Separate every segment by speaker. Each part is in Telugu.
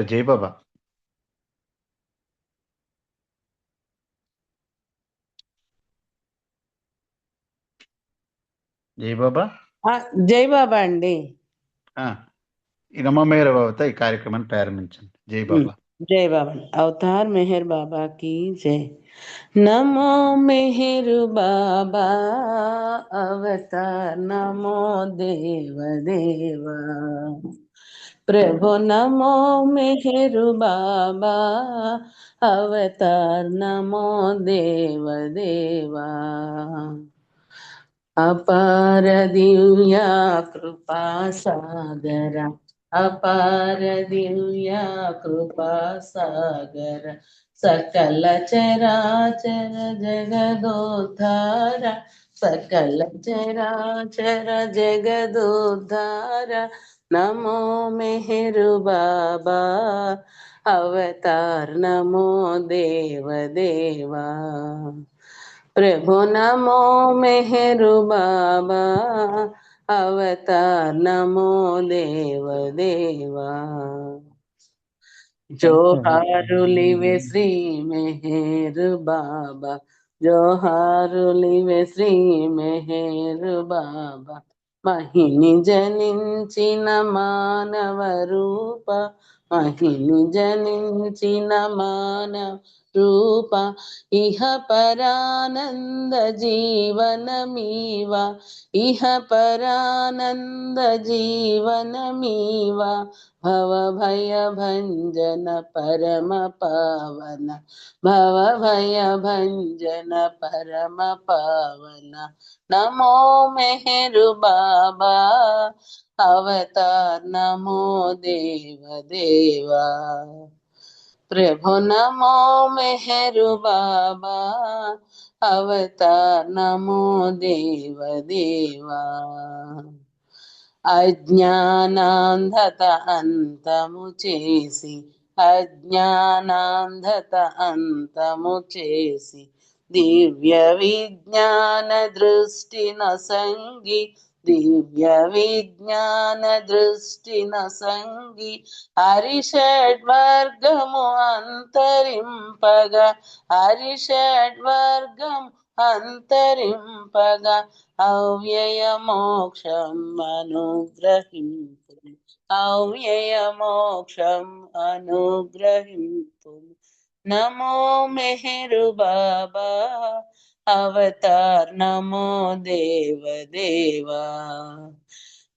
Speaker 1: జై బాబా. జై బాబా.
Speaker 2: జై బాబా అండి.
Speaker 1: ఈ నమోమేర బాబాతో ఈ కార్యక్రమాన్ని ప్రారంభించండి. జై బాబా.
Speaker 2: జై బాబా. అవతార్ మెహర్ బాబా की जय. नमो मेहर बाबा अवतार नमो देव देवा. प्रभु नमो मेहर बाबा अवतार नमो देव देवा. अपार दिव्या कृपा सागर, अपार दिव्या कृपा सागर, सकल चराचर जगदोद्धार, सकल चराचर जगदोद्धार. नमो मेहर बाबा अवतार नमो देव देवा. प्रभु नमो मेहरु बाबा अवतार नमो देव देवा. जोहारुलिवे श्री मेहर बाबा, जोहारुलिवे श्री मेहर बाबा. महिनि जनिंचिन मानव रूप, महिनि जनिंचिन मानव रूप. इह परानंद जीवनमीवा, इह परानंद जीवनमीवा. भव भय भंजन परम पावन, भव भय भंजन परम पावन. नमो मेहरु बाबा अवतार नमो देव देवा. प्रभु नमो मेहरु बाबा अवतार नमो देव देवा. अज्ञानांधत अंतमु చేసి, अज्ञानांधत अंतमु చేసి, दिव्य विज्ञान दृष्टि नొసంగి, दिव्य विज्ञान दृष्टि नొసంగి. हरिषड्वर्गमु अंतरिंपगा, हरिषड्वर्गमु अंतरिंपगा. अव्यय मोक्षं अनुग्रहिंतु, अव्यय मोक्षं अनुग्रहिंतु. नमो मेहरु बाबा अवतार नमो देव देवा.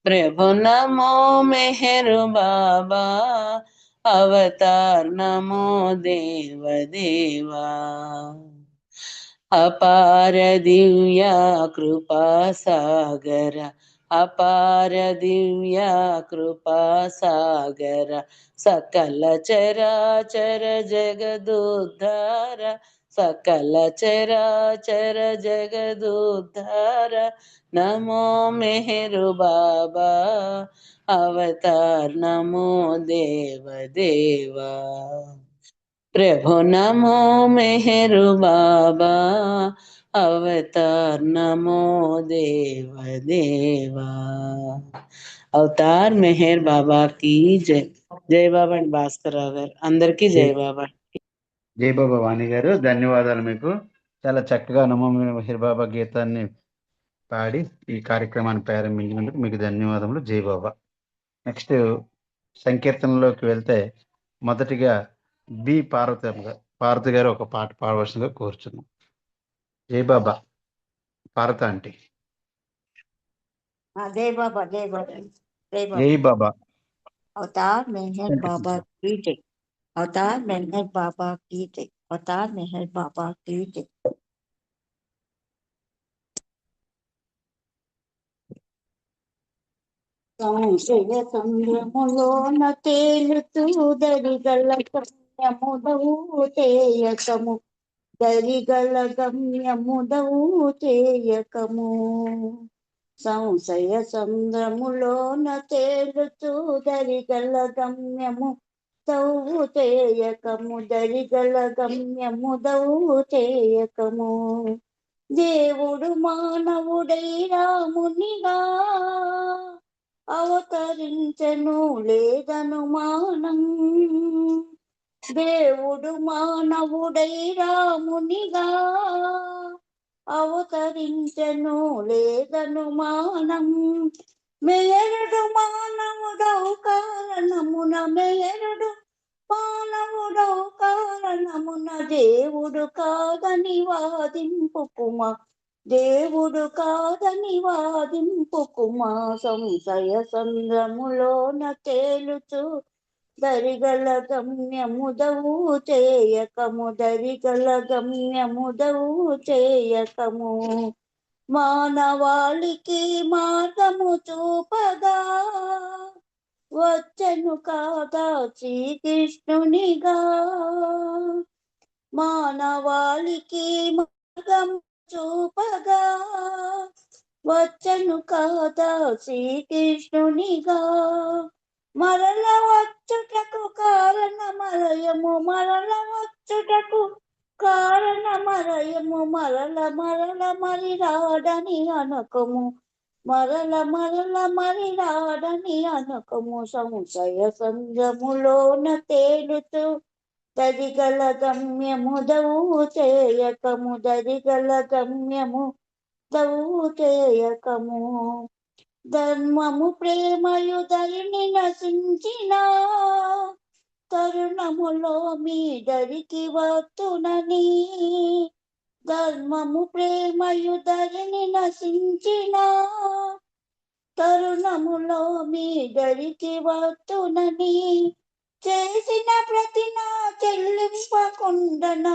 Speaker 2: प्रभु नमो मेहरु बाबा अवतार नमो देव देवा. अपार दिव्या कृपा सागर, अपार दिव्या कृपा सागर. सकल चराचर जगदोद्धार, सकल चराचर जगदोद्धार. नमो मेहरु बाबा अवतार नमो देव देवा. प्रभु नमो मेहरु बाबा अवतार नमो देव देवा. అవతార్ మెహర్ బాబా की జై. జై బాబా అండి భాస్కరరావు గారు. అందరికీ జై బాబా.
Speaker 1: జై బాబా వాణి గారు, ధన్యవాదాలు మీకు. చాలా చక్కగా నమో మెహర్ బాబా గీతాన్ని పాడి ఈ కార్యక్రమాన్ని ప్రారంభించినందుకు మీకు ధన్యవాదములు. జై బాబా. నెక్స్ట్ సంకీర్తనలోకి వెళ్తే మొదటిగా బి పార్వతి గారు ఒక పాట పాడవలసిందిగా కోరుచున్నాం. జై బాబా. పార్వత ఆంటీ.
Speaker 3: जय बाबा जय बाबा जय बाबा.
Speaker 1: జై బాబా.
Speaker 3: अवतार मेहर बाबा की जय, अवतार मेहर बाबा की जय, अवतार मेहर बाबा की जय. సంశయ సంద్రములోన తేలుతూ దరిగల గమ్యముదవు చేయకము, దరిగల గమ్యముదవు చేయకము. సంశయ సంద్రములోన తేలుతూ దరిగల గమ్యము దవు చేయకము, దరిగల గమ్యము దవు చేయకము. దేవుడు మానవుడై రామునిగా అవతరించెను లేదనుమానం. దేవుడు మానవుడై రామునిగా అవతరించెను లేదనుమానం. మేయరుడు మానవుడవు కారణమున, మేయరుడు మానవుడవు కారణమున, దేవుడు కాదని వాదింపుకుమా, దేవుడు కాదని వాదింపుకుమా. సంశయ సంద్రములోన తేలుచు దరిగల గమ్యముదవు చేయకము, దరిగల గమ్యముదవు చేయకము. మానవాళికి మార్గము చూపగా వచ్చెను కాదా శ్రీకృష్ణునిగా. మానవాళికి మార్గం చూపగా వచ్చెను కాదా శ్రీకృష్ణునిగా. మరల వచ్చుటకు కారణమరయము, మరల వచ్చుటకు కారణమరయము. మరల మరల మరి రాడని అనకము, మరల మరల మరి రాడని అనకము. సంశయ సంగములోన తేలుతూ దరిగల గమ్యముదవు చేయకము, దరిగల గమ్యముదవు చేయకము. ధర్మము ప్రేమయు దరిని నశించిన తరుణములో మీ దరికి వత్తునని. ధర్మము ప్రేమయు దరిని నశించిన తరుణములో మీ దరికి వత్తునని. చేసిన ప్రతిమా చెల్లింపకుండన,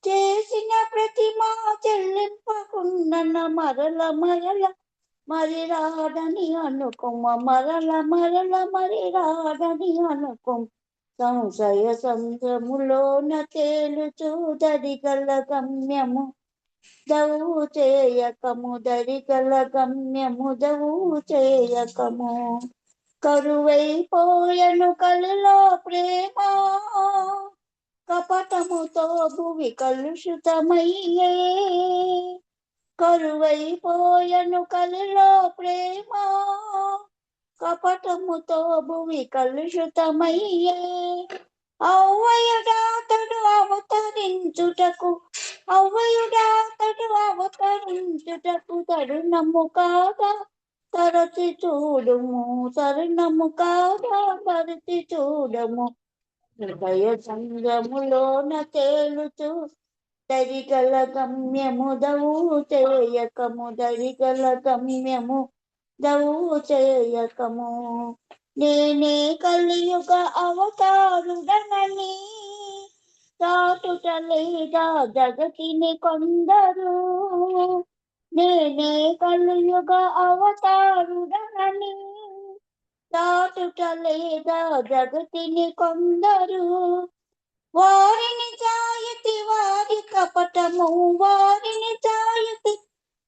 Speaker 3: చేసిన ప్రతిమా చెల్లింపకుండన. మరల మరల మరి రాడని అనుకుమ, మరల మరల మరి రాడని అనుకుం. సంశయ సంద్రములోన తేలుచు దరిగల గమ్యము దవు చేయకము, దరిగల గమ్యముదవు చేయకము. కరువైపోయను కలిలో ప్రేమ, కపటముతో భువి కలుషితమయ్యే. కరువైపోయను కలిలో ప్రేమ, కపటముతో భువి కలుషితమయ్యే. అవ్వయుడాతడు అవతరించుటకు, అవ్వయుడాతడు అవతరించుటకు తరుణము కాదా తరచి చూడుము, తరుణము కాదా తరచి చూడము. హృదయ సంగములోన తేలుచు దరిగల గమ్యముదవు చేయకము, దరిగల గమ్యముదవు చేయకము. నేనే కలియుగ అవతారుడనని చాటుట లేదా జగతిని కొందరు. నేనే కలియుగ అవతారుడనని చాటుట లేదా జగతిని కొందరు. వారిని చాయతి వారి కపటము, వారిని చాయతి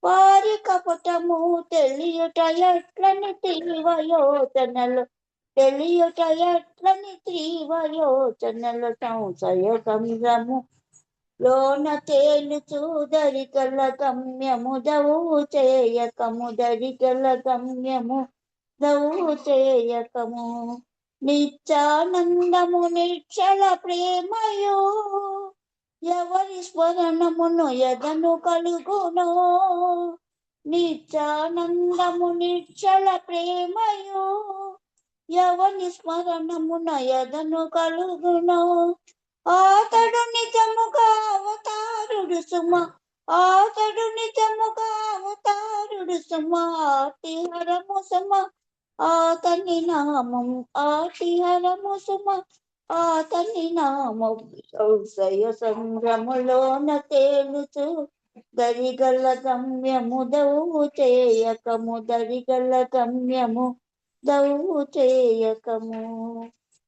Speaker 3: వారి కపటము. తెలియుట ఎట్లని త్రివయోచనలు, తెలియుట ఎట్లని త్రివయోచనలు. సంశయ సంద్రము లోన తేలుచు దరిగల గమ్యముదవు చేయకము, దరిగల గమ్యముదవు చేయకము. నిత్యానందము నిశ్చల ప్రేమయు ఎవరి స్మరణమును ఎదను కలుగునో. నిత్యానందము నిశ్చల ప్రేమయు ఎవరి స్మరణమున ఎదను కలుగునో. ఆతడు నిజముగా అవతారుడు సుమ, ఆతడు నిజముగా అవతారుడు సుమ. ఆర్తిహరము సుమ ఆతని నామం, ఆర్తిహరము సుమ ఆతని నామం. సంశయ సంద్రములోన తేలుచు దరిగల గమ్యముదవు చేయకము, దరిగల గమ్యముదవు చేయకము.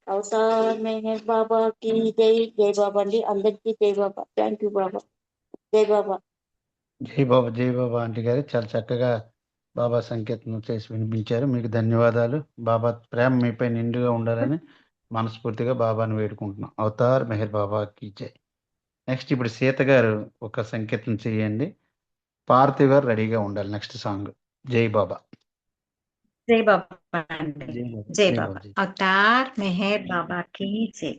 Speaker 3: అవతార్ మెహర్ బాబా కి జై. జై బాబా అండి, అందరికీ జై బాబా. థ్యాంక్ యూ బాబా. జై బాబా.
Speaker 1: జై బాబా, జై బాబా ఆంటీ గారు చాలా చక్కగా బాబా సంకీర్తన చేసి వినిపించారు. మీకు ధన్యవాదాలు. బాబా ప్రేమ మీపై నిండుగా ఉండాలని మనస్ఫూర్తిగా బాబాని వేడుకుంటున్నాం. అవతార్ మెహర్ బాబాకి జై. నెక్స్ట్ ఇప్పుడు సీత గారు ఒక సంకీర్తన చేయండి. పార్థివ్ గారు రెడీగా ఉండాలి నెక్స్ట్ సాంగ్. జై బాబా.
Speaker 4: जय बाबा अंडी।
Speaker 1: जय बाबा
Speaker 4: जय
Speaker 1: जय
Speaker 4: बाबा।
Speaker 1: बाबा जी।
Speaker 4: अवतार मेहर बाबा की जय।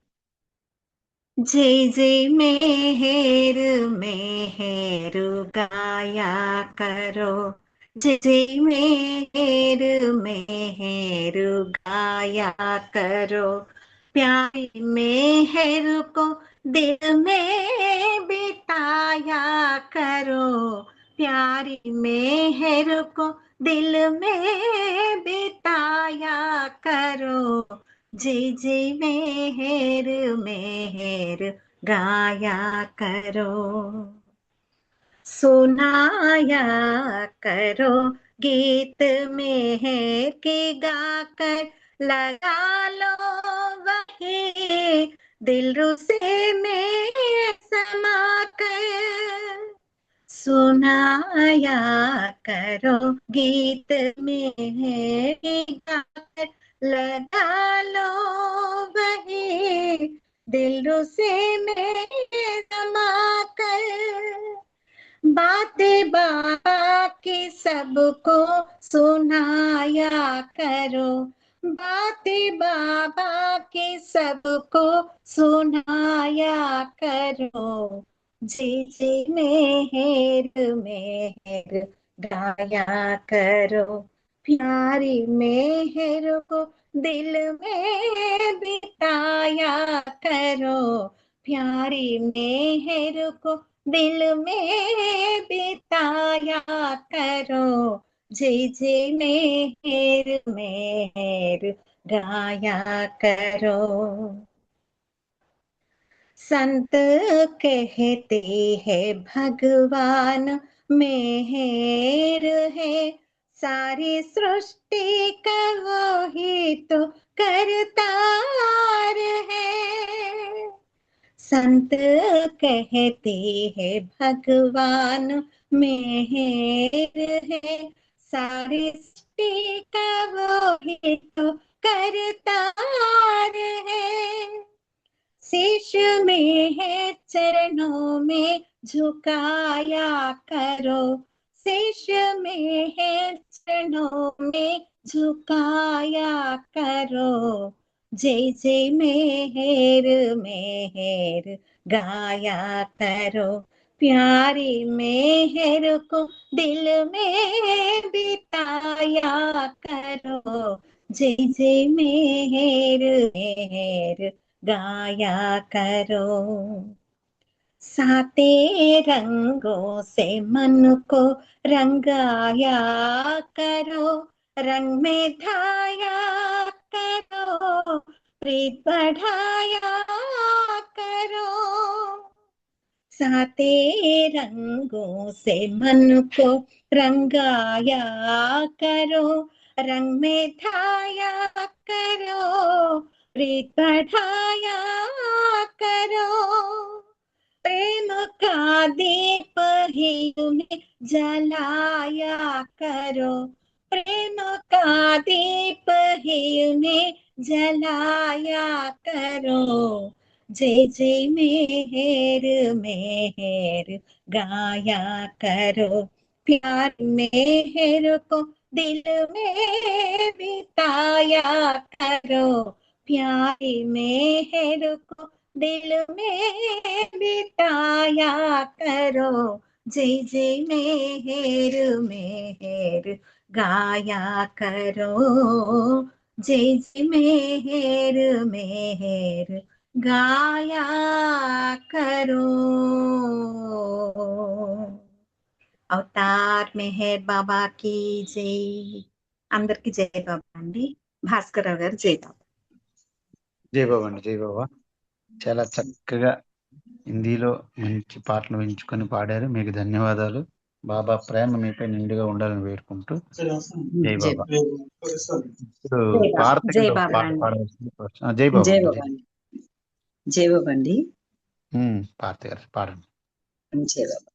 Speaker 4: जय जय मेहर मेहर गाया करो। जय जय मेहर मेहर गाया करो। प्यारी मेहर को दिल में बिताया करो। प्यारी मेहर को दिल में बिताया करो। जय जय मेहर मेहर गाया करो। सुनाया करो गीत मेहर के गाकर। लगा लो वही दिल रुसे में समा कर। सुनाया करो गीत मेहर के गाकर। लगा लो वही दिल रुसे में समा कर। बातें बाबा की सबको सुनाया करो। बातें बाबा की सबको सुनाया करो। जय जय मेहर मेहर गाया करो। प्यारी मेहर को दिल में बिताया करो। प्यारी मेहर को दिल में बिताया करो। जय जय मेहर मेहर गाया करो। संत कहते हैं भगवान मेहर है। सारी सृष्टि का वो ही तो करतार है। संत कहते हैं भगवान मेहर है। सारी सृष्टि का वो ही तो करतार है। शीश में है चरणों में झुकाया करो। शीश में है चरणों में झुकाया करो। जय जय मेहर मेहर गाया करो। प्यारी मेहर को दिल में बिताया करो। जय जय मेहर मेहर गाया करो। साते रंगों से मन को रंगाया करो। रंग में धाया करो। प्रीत बढ़ाया करो। साते रंगों से मन को रंगाया करो। रंग में धाया करो। प्रीत बढ़ाया करो। प्रेम का दीप ही में जलाया करो। प्रेम का दीप ही में जलाया करो। जय जय मेहर मेहर गाया करो। प्यार मेहर को दिल में बिताया करो। प्यारी मेहर को दिल में बिताया करो। जय जय मेहर मेहर गाया करो। जय जय मेहर मेहर गाया करो। అవతార్ మెహర్ బాబాకి జై. అందరికి జై బాబా అండి. భాస్కర్ రావు గారు జై బాబా.
Speaker 1: జై బాబా అండి జై బాబా. చాలా చక్కగా హిందీలో మంచి పాటలు ఎంచుకొని పాడారు. మీకు ధన్యవాదాలు. బాబా ప్రేమ మీపై నిండుగా ఉండాలని వేడుకుంటూ జై
Speaker 4: జై
Speaker 1: బాబా.
Speaker 4: బాబా.
Speaker 1: ఇప్పుడు
Speaker 4: జై బాబా.
Speaker 1: భారతి
Speaker 4: జై
Speaker 1: గారు ఒక
Speaker 4: బాబా
Speaker 1: పాట
Speaker 4: అండి.
Speaker 1: పాడవలసింది కోరుతున్నాను. జై బాబా
Speaker 4: జై
Speaker 1: అండి
Speaker 4: బాబా అండి. జై బాబా అండి.
Speaker 1: భారతి గారు పాడండి.
Speaker 4: జై బాబా.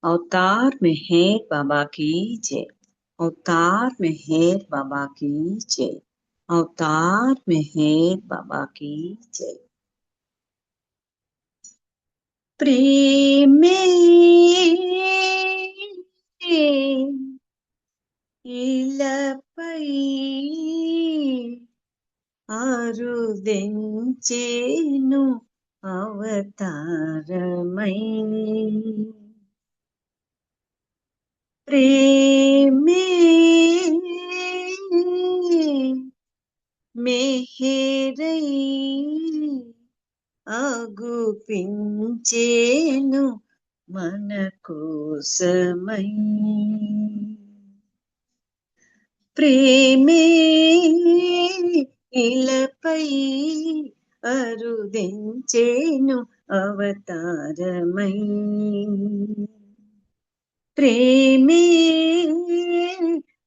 Speaker 4: अवतार मेहर बाबा की जय. अवतार मेहर बाबा की जय. अवतार मेहर बाबा की जय. प्रेम में ఇలపై అరుదెంచేను అవతారమై ప్రేమే మెహరై అగుపించేను మన కోసమై ప్రేమే ఇలపై అరుదెంచేను అవతారమై ప్రేమే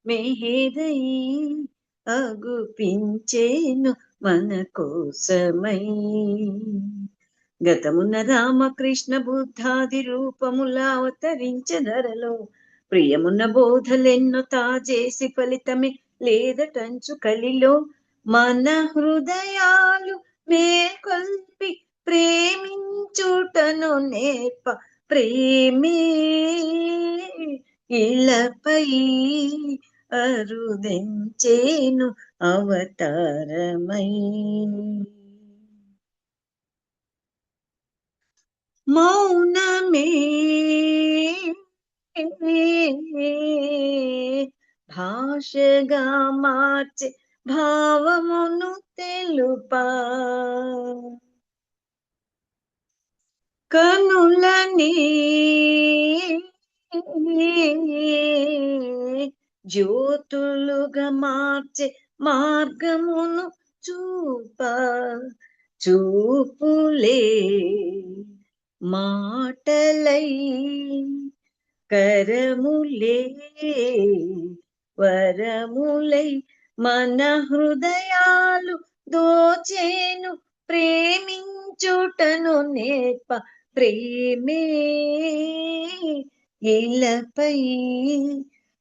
Speaker 4: మెహరై అగుపించేను మన కోసమై గతమున రామకృష్ణ బుద్ధాది రూపములా అవతరించే ధరలో ప్రియమున్న బోధలెన్నో తాజేసి ఫలితమే లేదటంచు కలిలో మన హృదయాలు మేల్కొల్పి ప్రేమించుటను నేర్ప ప్రేమే ఇలపై అరుదెంచేను అవతారమై మౌనమే భాషగా మార్చే భావమును తెలుపా కనులని జ్యోతులుగా మార్చే మార్గమును చూపులే మాటలై కరములే వరములై మన హృదయాలు దోచేను ప్రేమించుటను నేర్ప ప్రేమే ఇలపై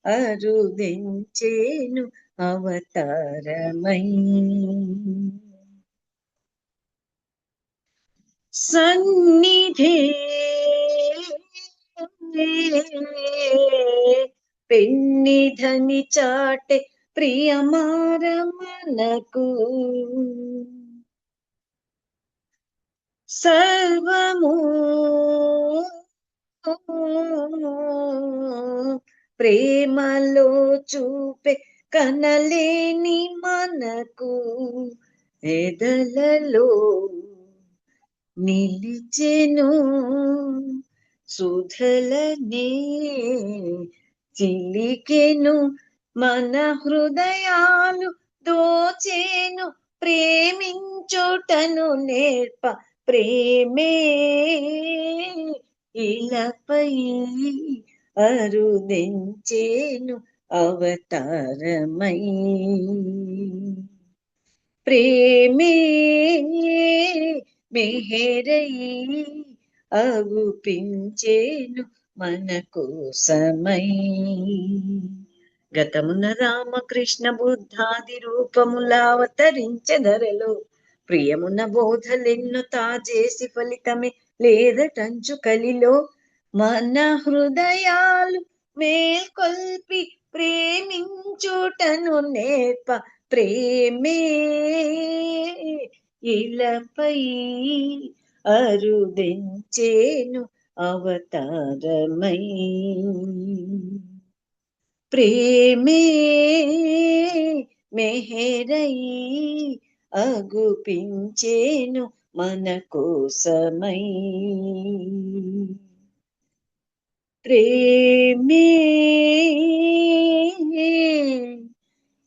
Speaker 4: అరుదెంచేను అవతారమై సన్నిధే పెన్నిధని చాటే ప్రియమార మనకు సర్వము ప్రేమలో చూపే కనలేని మనకు ఎదలలో నిలిచెను సుధలనే చిలికెను మన హృదయాలు దోచేను ప్రేమించుటను నేర్ప ప్రేమే ఇలపై అరుదెంచేను అవతారమై ప్రేమే మెహరై అగుపించేను మన కోసమై గతమున రామకృష్ణ బుద్ధాది రూపములా అవతరించే ధరలో ప్రియమున్న బోధలెన్నో తాజేసి ఫలితమే లేదటంచు కలిలో మన హృదయాలు మేల్కొల్పి ప్రేమించుటను నేర్ప ప్రేమే ఇలపై అరుదెంచేను అవతారమై ప్రేమే మెహరై అగుపించేను మన కోసమై ప్రేమే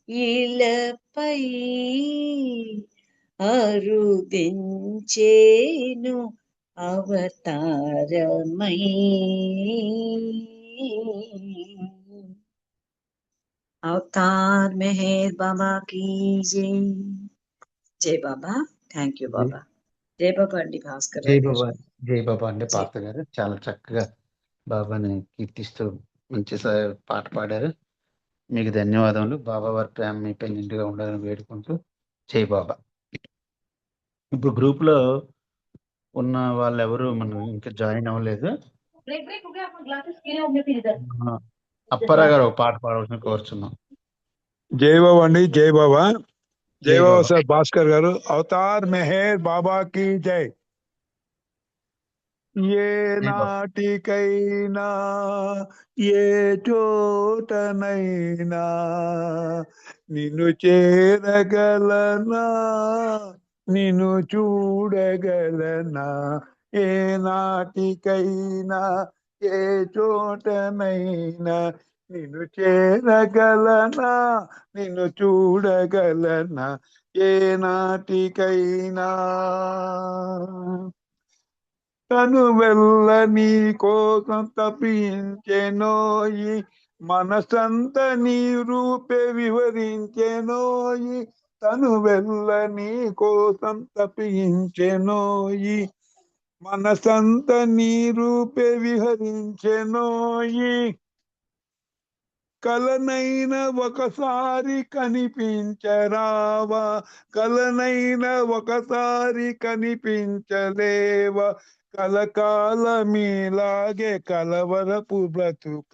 Speaker 4: ఇలపై అరుదెంచేను అవతారమై అవతార్ మెహర్ బాబా की जय జై బాబా థ్యాంక్ యూ బాబా జై బాబా అండి భాస్కర్
Speaker 1: జై బాబా జై బాబా అండి పాత్ర గారు చాలా చక్కగా బాబాని కీర్తిస్తూ మంచి పాట పాడారు. మీకు ధన్యవాదములు. బాబా వారి ప్రేమ మీపై నిండుగా ఉండాలని వేడుకుంటూ జై బాబా. ఇప్పుడు గ్రూప్ లో ఉన్న వాళ్ళు ఎవరు మనం ఇంకా జాయిన్ అవ్వలేదు. అప్పారా గారు ఒక పాట పాడవలసిన కోరుచున్నాం.
Speaker 5: జై బాబా అండి, జై బాబా. జై
Speaker 1: జై
Speaker 5: బాబా
Speaker 1: బాబా.
Speaker 5: సార్ భాస్కర్ గారు. అవతార్ మెహర్ బాబా కి జై. ఏ
Speaker 1: జై బాబా.
Speaker 5: నాటికైనా ఏ చోటనైనా నిన్ను చేరగలనా, నిన్ను చూడగలనా. ఏ నాటికైనా ఏ చోటనైనా నిన్ను చేరగలనా, నిన్ను చూడగలనా. ఏ నాటికైనా తను వెళ్ళ నీ కోసం తప్పించెనోయి, మనసంత నీ రూపే వివరించెనోయి. తను వెళ్ళ నీ కోసం తప్పించెనోయి, మనసంత నీ రూపే విహరించెనోయి. కలనైన ఒకసారి కనిపించరావా, కలనైన ఒకసారి కనిపించలేవా. కలకాలమీలాగే కలవరపు బ్రతుక,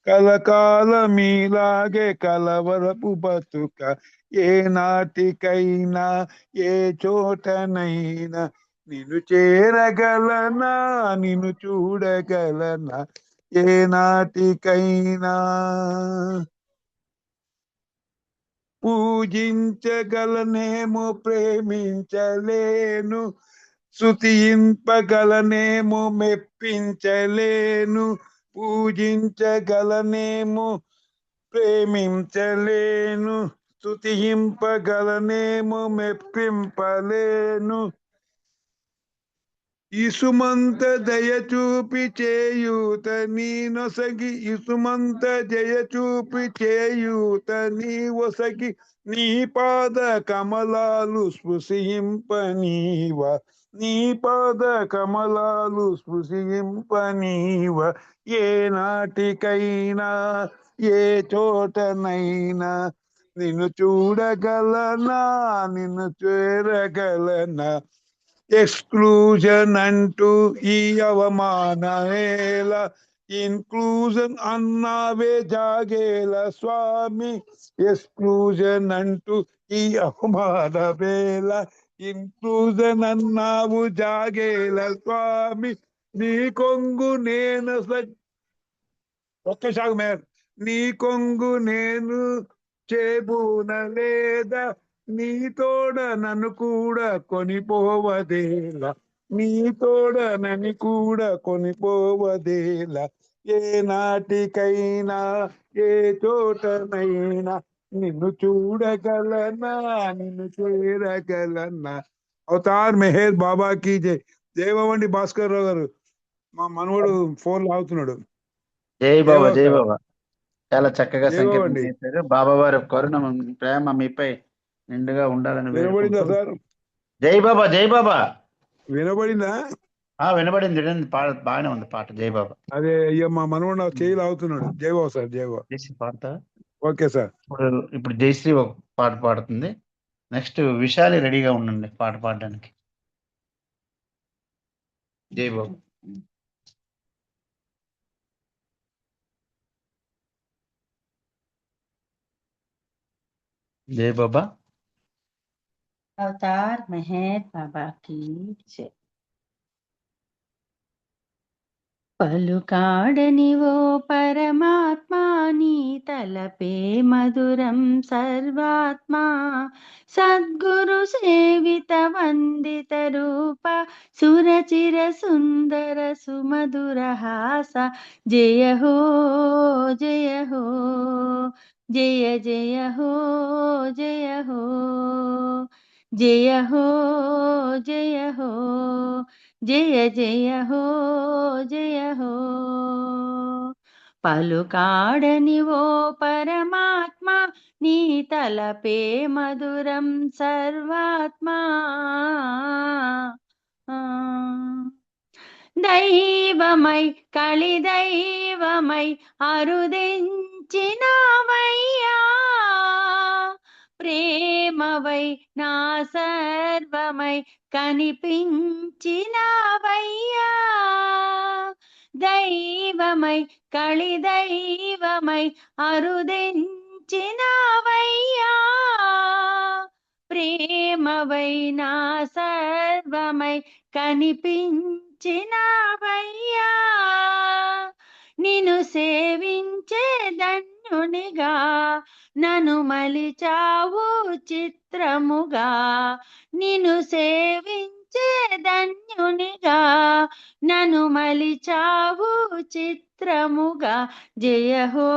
Speaker 5: కలకాలమీలాగే కలవరపు బతుక. ఏ నాటికైనా ఏ చోటనైనా నిన్ను చేరగలనా, నిన్ను చూడగలనా. ఏ నాటికైనా పూజించగలనేమో ప్రేమించలేను, స్తుతింపగలనేమో మెప్పించలేను. పూజించగలనేమో ప్రేమించలేను, స్తుతింపగలనేమో మెప్పింపలేను. ఇసుమంత దయచూపి చేయూత నీ నొసగి, ఇసుమంత జయచూపి చేయూత నీ ఒసగి. నీ పాద కమలాలు స్పృశింపనీవ, నీ పాద కమలాలు స్పృశింపనీవ. ఏ నాటికైనా ఏ చోటనైనా నిన్ను చూడగలనా, నిన్ను చేరగలనా. ఎక్స్క్లూజన్ అంటూ ఈ అవమానమేల, ఇన్క్లూజన్ అన్నావే జాగేల స్వామి. ఎక్స్క్లూజన్ అంటూ ఈ అవమానమేల, ఇన్క్లూజన్ అన్నావు జాగేల స్వామి. నీ కొంగు నేను ఒక్క షాగు మేర్, నీ కొంగు నేను చేబూనలేదా, నీ తోడ నన్ను కూడా కొనిపోవదేలా, నీ తోడ నన్ను కూడా కొనిపోవదేలా. ఏ నాటికైనా ఏ చోటనైనా నిన్ను చూడగలనా, నిన్ను చేరగలనా. అవతార్ మెహర్ బాబాకి జై. జయవండి భాస్కర్ రావు గారు. మా మనవడు ఫోన్ లాగుతున్నాడు.
Speaker 1: జై బాబా, జై
Speaker 5: జయవాక
Speaker 1: బాబా. చాలా చక్కగా సంకీర్తన
Speaker 5: జయవండి.
Speaker 1: చేశారు. బాబా వారి కరుణ ప్రేమ మీపై నిండుగా ఉండాలని
Speaker 5: వినబడిందా
Speaker 1: వేడుకుంటూ
Speaker 5: సార్?
Speaker 1: జై బాబా, జై బాబా.
Speaker 5: వినబడిందా?
Speaker 1: వినబడింది, వినండి. బాగానే ఉంది పాట. జై బాబా.
Speaker 5: అదే అయ్యా, మా మనవడు చేయి లాగుతున్నాడు. జయబాబు సార్, జయబాబు.
Speaker 1: జయశ్రీ పాడతా.
Speaker 5: Okay sir.
Speaker 1: ఇప్పుడు జయశ్రీ ఒక పాట పాడుతుంది. నెక్స్ట్ విశాలి రెడీగా ఉండండి పాట పాడడానికి. జై బాబా. జై బాబా.
Speaker 3: अवतार मेहर बाबा की जय. పలుకాడని ఓ పరమాత్మా నీ తలపే మధురం సర్వాత్మా. సద్గురు సేవిత వందిత రూప సురచిర సుందర సుమధుర హాస. జయ హో జయ హో, జయ జయ హో, జయ హో, జయ హో, జయ హో, జయ జయ హో, జయ హో. పలుకాడని ఓ పరమాత్మ నీ తలపే మధురం సర్వాత్మా. దైవమై కళి దైవమై అరుదించినవయ్యా, ప్రేమవై నా సర్వమై కనిపించినవయ్యా. దైవమై కళి దైవమై అరుదించినవయ్యా,
Speaker 6: కనిపించినావయ్యా ప్రేమవైనా సర్వమై కనిపించినావయ్యా నిన్ను సేవించే ధన్యునిగా నన్ను మలిచావు చిత్రముగా నిన్ను సేవించే ధన్యునిగా నన్ను మలిచావు చిత్రముగా జయ హో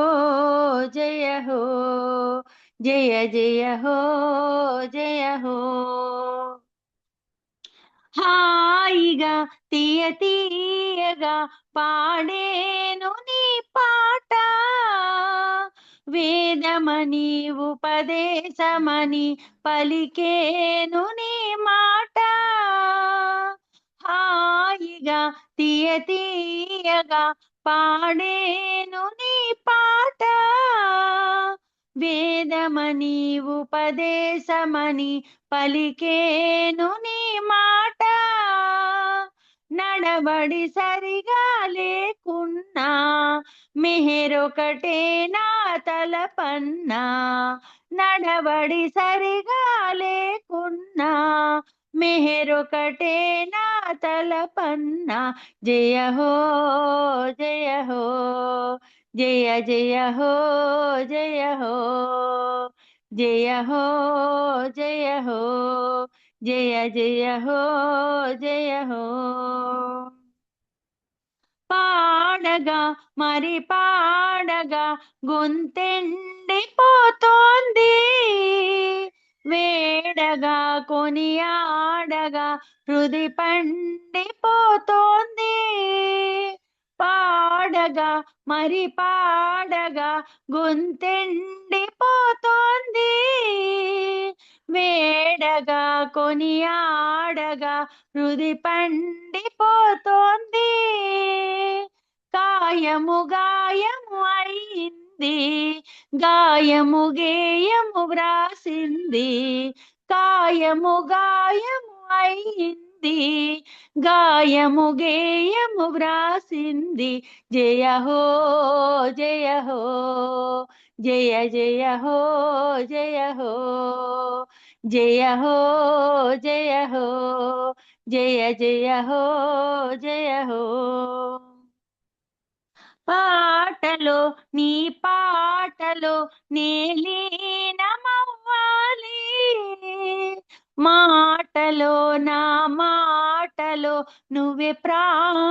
Speaker 6: జయ హో జయ జయ హో జయ హో హాయిగా తీయ తీయగా పాడేను నీ పాట వేదమని ఉపదేశమని పలికేను నీ మాట హాయిగా తీయ తీయగా పాడేను నీ పాట వేదమని ఉపదేశమని పలికేను నీ మాట నడబడి సరిగా లేకున్నా మెహరొకటే నా తలపన్నా నడబడి సరిగా లేకున్నా మెహరొకటే నా తలపన్నా జయ హో జయ హో జయ జయ హో జయ హో జయ హో జయ హో జయ జయ హో జయ హో పాడగా మరి పాడగా గొంతెండిపోతోంది వేడగా కొనియాడగా హృది పండిపోతోంది పాడగా మరి పాడగా గొంతెండిపోతోంది వేడగా కొనియాడగా హృది పండిపోతోంది కాయము గాయము అయింది గాయము గేయము వ్రాసింది కాయము గాయము అయింది గాయము గేయము వ్రాసింది జయ హో జయ హో జయ జయ హో జయ హో జయ హో జయ హో జయ జయ హో జయ హో పాటలో నీ పాటలో లీనమవ్వాలి మాటలో నా మాటలో నువ్వే ప్రాణమవ్వాలి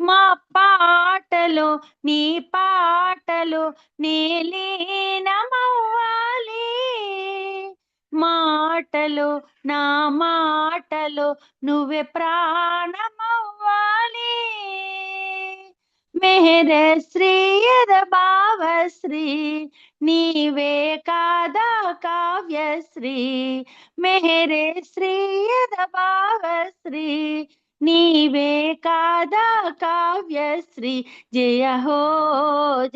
Speaker 6: మా పాటలో నీ పాటలో లీనమవ్వాలి మాటలో నా మాటలో నువ్వే ప్రాణమవ్వాలి మెహర శ్రీయద భావశ్రీ నీవే కాదా కావ్యశ్రీ మెహరే శ్రీయద భావశ్రీ నీవే కాదా కావ్యశ్రీ జయ హో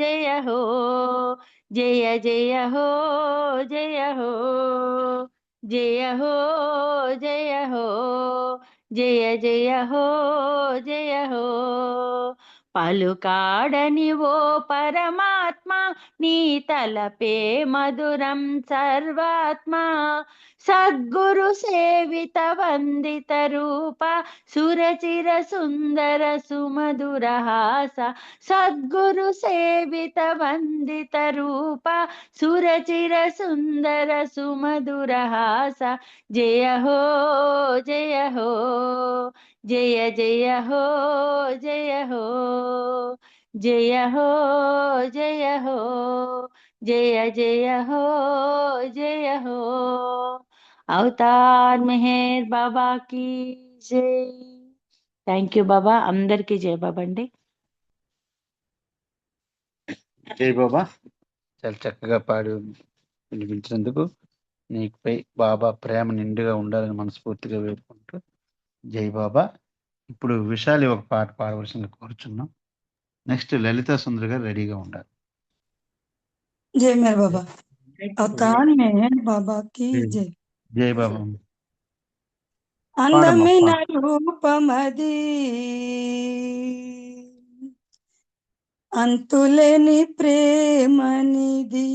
Speaker 6: జయ హో జయ జయ హో జయ హో జయ హో జయ హో జయ జయ హో జయ హో పలుకాడని ఓ పరమాత్మ నీ తలపే మధురం సర్వాత్మ సద్గురు సేవిత వందిత రూప సురచిర సుందర సుమధుర హాస సద్గురు సేవిత వందిత రూప సురచిర సుందర సుమధుర హాస జయ హో జయ హో జయ జయ హో జయ హో జయ హో జయ హో జయ జయ హో జయ హో అవతార్ మెహర్ బాబా की జై థ్యాంక్ యూ బాబా అందరికీ జై బాబా అండి
Speaker 1: జై బాబా చాలా చక్కగా పాడి వినిపించినందుకు నీపై బాబా ప్రేమ నిండుగా ఉండాలని మనస్ఫూర్తిగా వేడుకుంటూ జై బాబా ఇప్పుడు విశాలి ఒక పాట పాడవలసిందిగా కోరుచున్నాం నెక్స్ట్ లలితా సుందర్ గారు రెడీగా ఉండాలి
Speaker 7: जय मेहर बाबा अवतार मेहर बाबा की जय
Speaker 1: జై బాబా
Speaker 7: అందమైన
Speaker 1: పాడమ్మా
Speaker 7: రూపమది అంతులేని ప్రేమనిది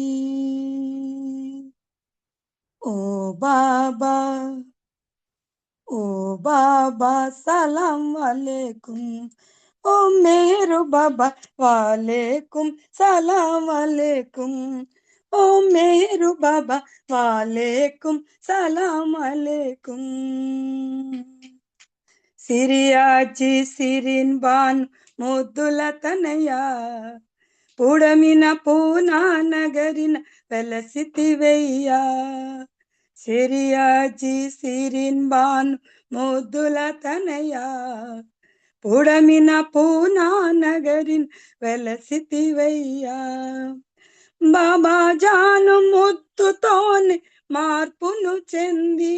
Speaker 7: ఓ బాబా ओ बाबा सलाम वालेकुम ओ मेहरू बाबा वालेकुम सलाम वालेकुम ओ मेहरू बाबा वालेकुम सलाम वालेकुम సిరియాచి సిరిన్ బాన్ ముద్దుల తనయ పుడమిన పూనా నగరిన వెలసితివయ్యా సిరియాచి సిరిన్ బాన్ ముద్దుల తనయ పుడమిన పూనా నగరిన వెలసితివయ్యా బాబా జాను ముద్దుతోనే మార్పును చెంది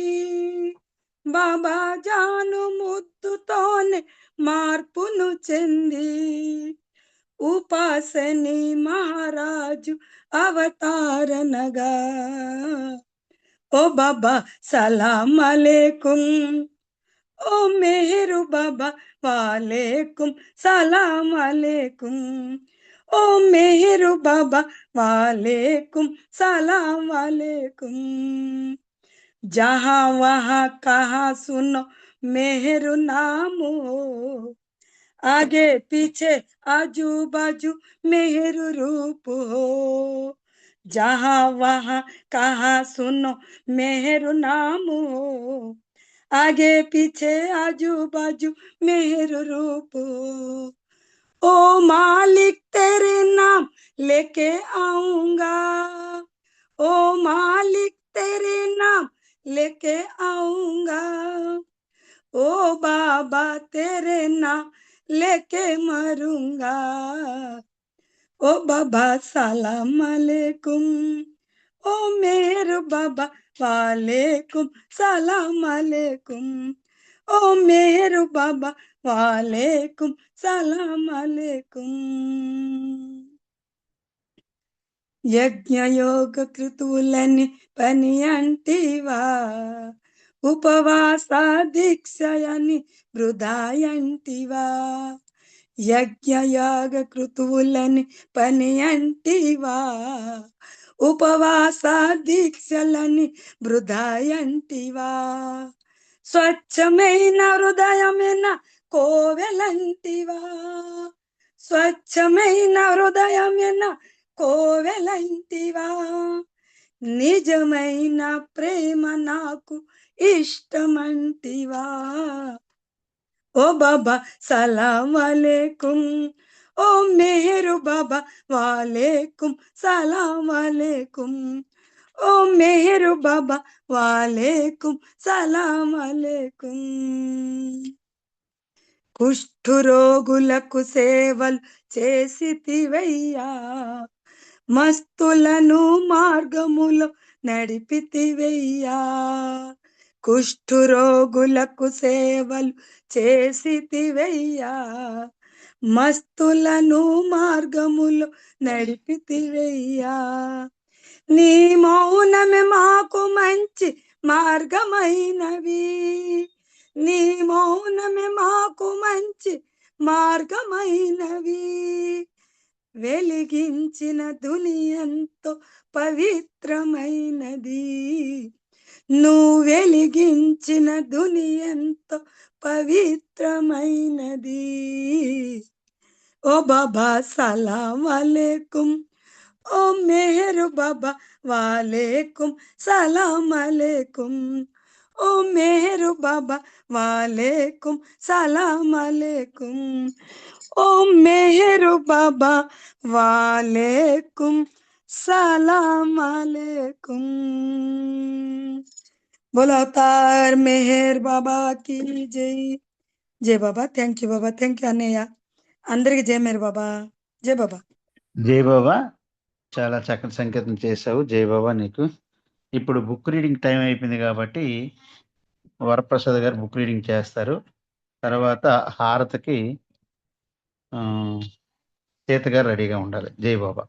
Speaker 7: బాబా జాను ముద్దుతోనే మార్పును చెంది ఉపాసని మహారాజు అవతారనగా ఓ బాబా సలాం అలేకుం ఓ మేరు బాబా వాలేకుం సలాం అలేకుం ओ मेहरू बाबा वालेकुम सलाम वालेकुम जहाँ वहाँ कहाँ सुनो मेहरू नाम हो आगे पीछे आजू बाजू मेहरू रूप हो जहाँ वहाँ कहाँ सुनो मेहरू नाम हो आगे पीछे आजू बाजू मेहरू रूप हो ओ मालिक तेरे नाम लेके आऊंगा ओ मालिक तेरे नाम लेके आऊंगा ओ बाबा तेरे नाम लेके मरूंगा ओ बाबा सलाम अलैकुम ओ मेरे बाबा वालेकुम सलाम अलैकुम ओ मेरे बाबा वालेकुम सलाम अलैकुम యజ్ఞయోగ కృతువులని పని అంటివా ఉపవాస దీక్షయని వృధాయంటివా యజ్ఞయాగ కృతువులని పని అంటివా ఉపవాస దీక్షలని వృధాయంటివా స్వచ్ఛమైన హృదయమైన కోవెలంటివా స్వచ్ఛమైన హృదయమైన కోవెలంటివా నిజమైన ప్రేమ నాకు ఇష్టమంటివా ఓ బాబా సలాం అలేకుం ఓ మేరు బాబా వాలేకుం సలాం అలేకుం ఓ మేరు బాబా వాలేకుం సలాం అలేకుం కుష్ఠురోగులకు సేవలు చేసితివయ్యా మస్తులను మార్గములో నడిపితివయ్యా కుష్ఠురోగులకు సేవలు చేసితివయ్యా మస్తులను మార్గములో నడిపితివయ్యా నీ మౌనమే మాకు మంచి మార్గమైనవి నీ మౌనమే మాకు మంచి మార్గమైనవి వెలిగించిన దునియంతో పవిత్రమైనది నువ్వు వెలిగించిన దునియంతో పవిత్రమైనది ఓ బాబా సలాం అలేకుం ఓ మేరు బాబా వాలేకుం సలాం అలేకుం ఓ మేరు బాబా వాలేకుం సలాం అలేకుం ఓ మేరు బాబా వాలేకుం సలాం అలేకుం बोलो अवतार मेहर बाबा की जय जय बाबा థ్యాంక్ యూ బాబా థ్యాంక్ యూ అన్నయ్య అందరికి జయ మేరు బాబా జయ బాబా
Speaker 1: జై బాబా చాలా చక్కటి సంకేతం చేశావు జై బాబా నీకు ఇప్పుడు బుక్ రీడింగ్ టైం అయిపోయింది కాబట్టి వరప్రసాద్ గారు బుక్ రీడింగ్ చేస్తారు తర్వాత హారతికి సీత గారు రెడీగా ఉండాలి జై బాబా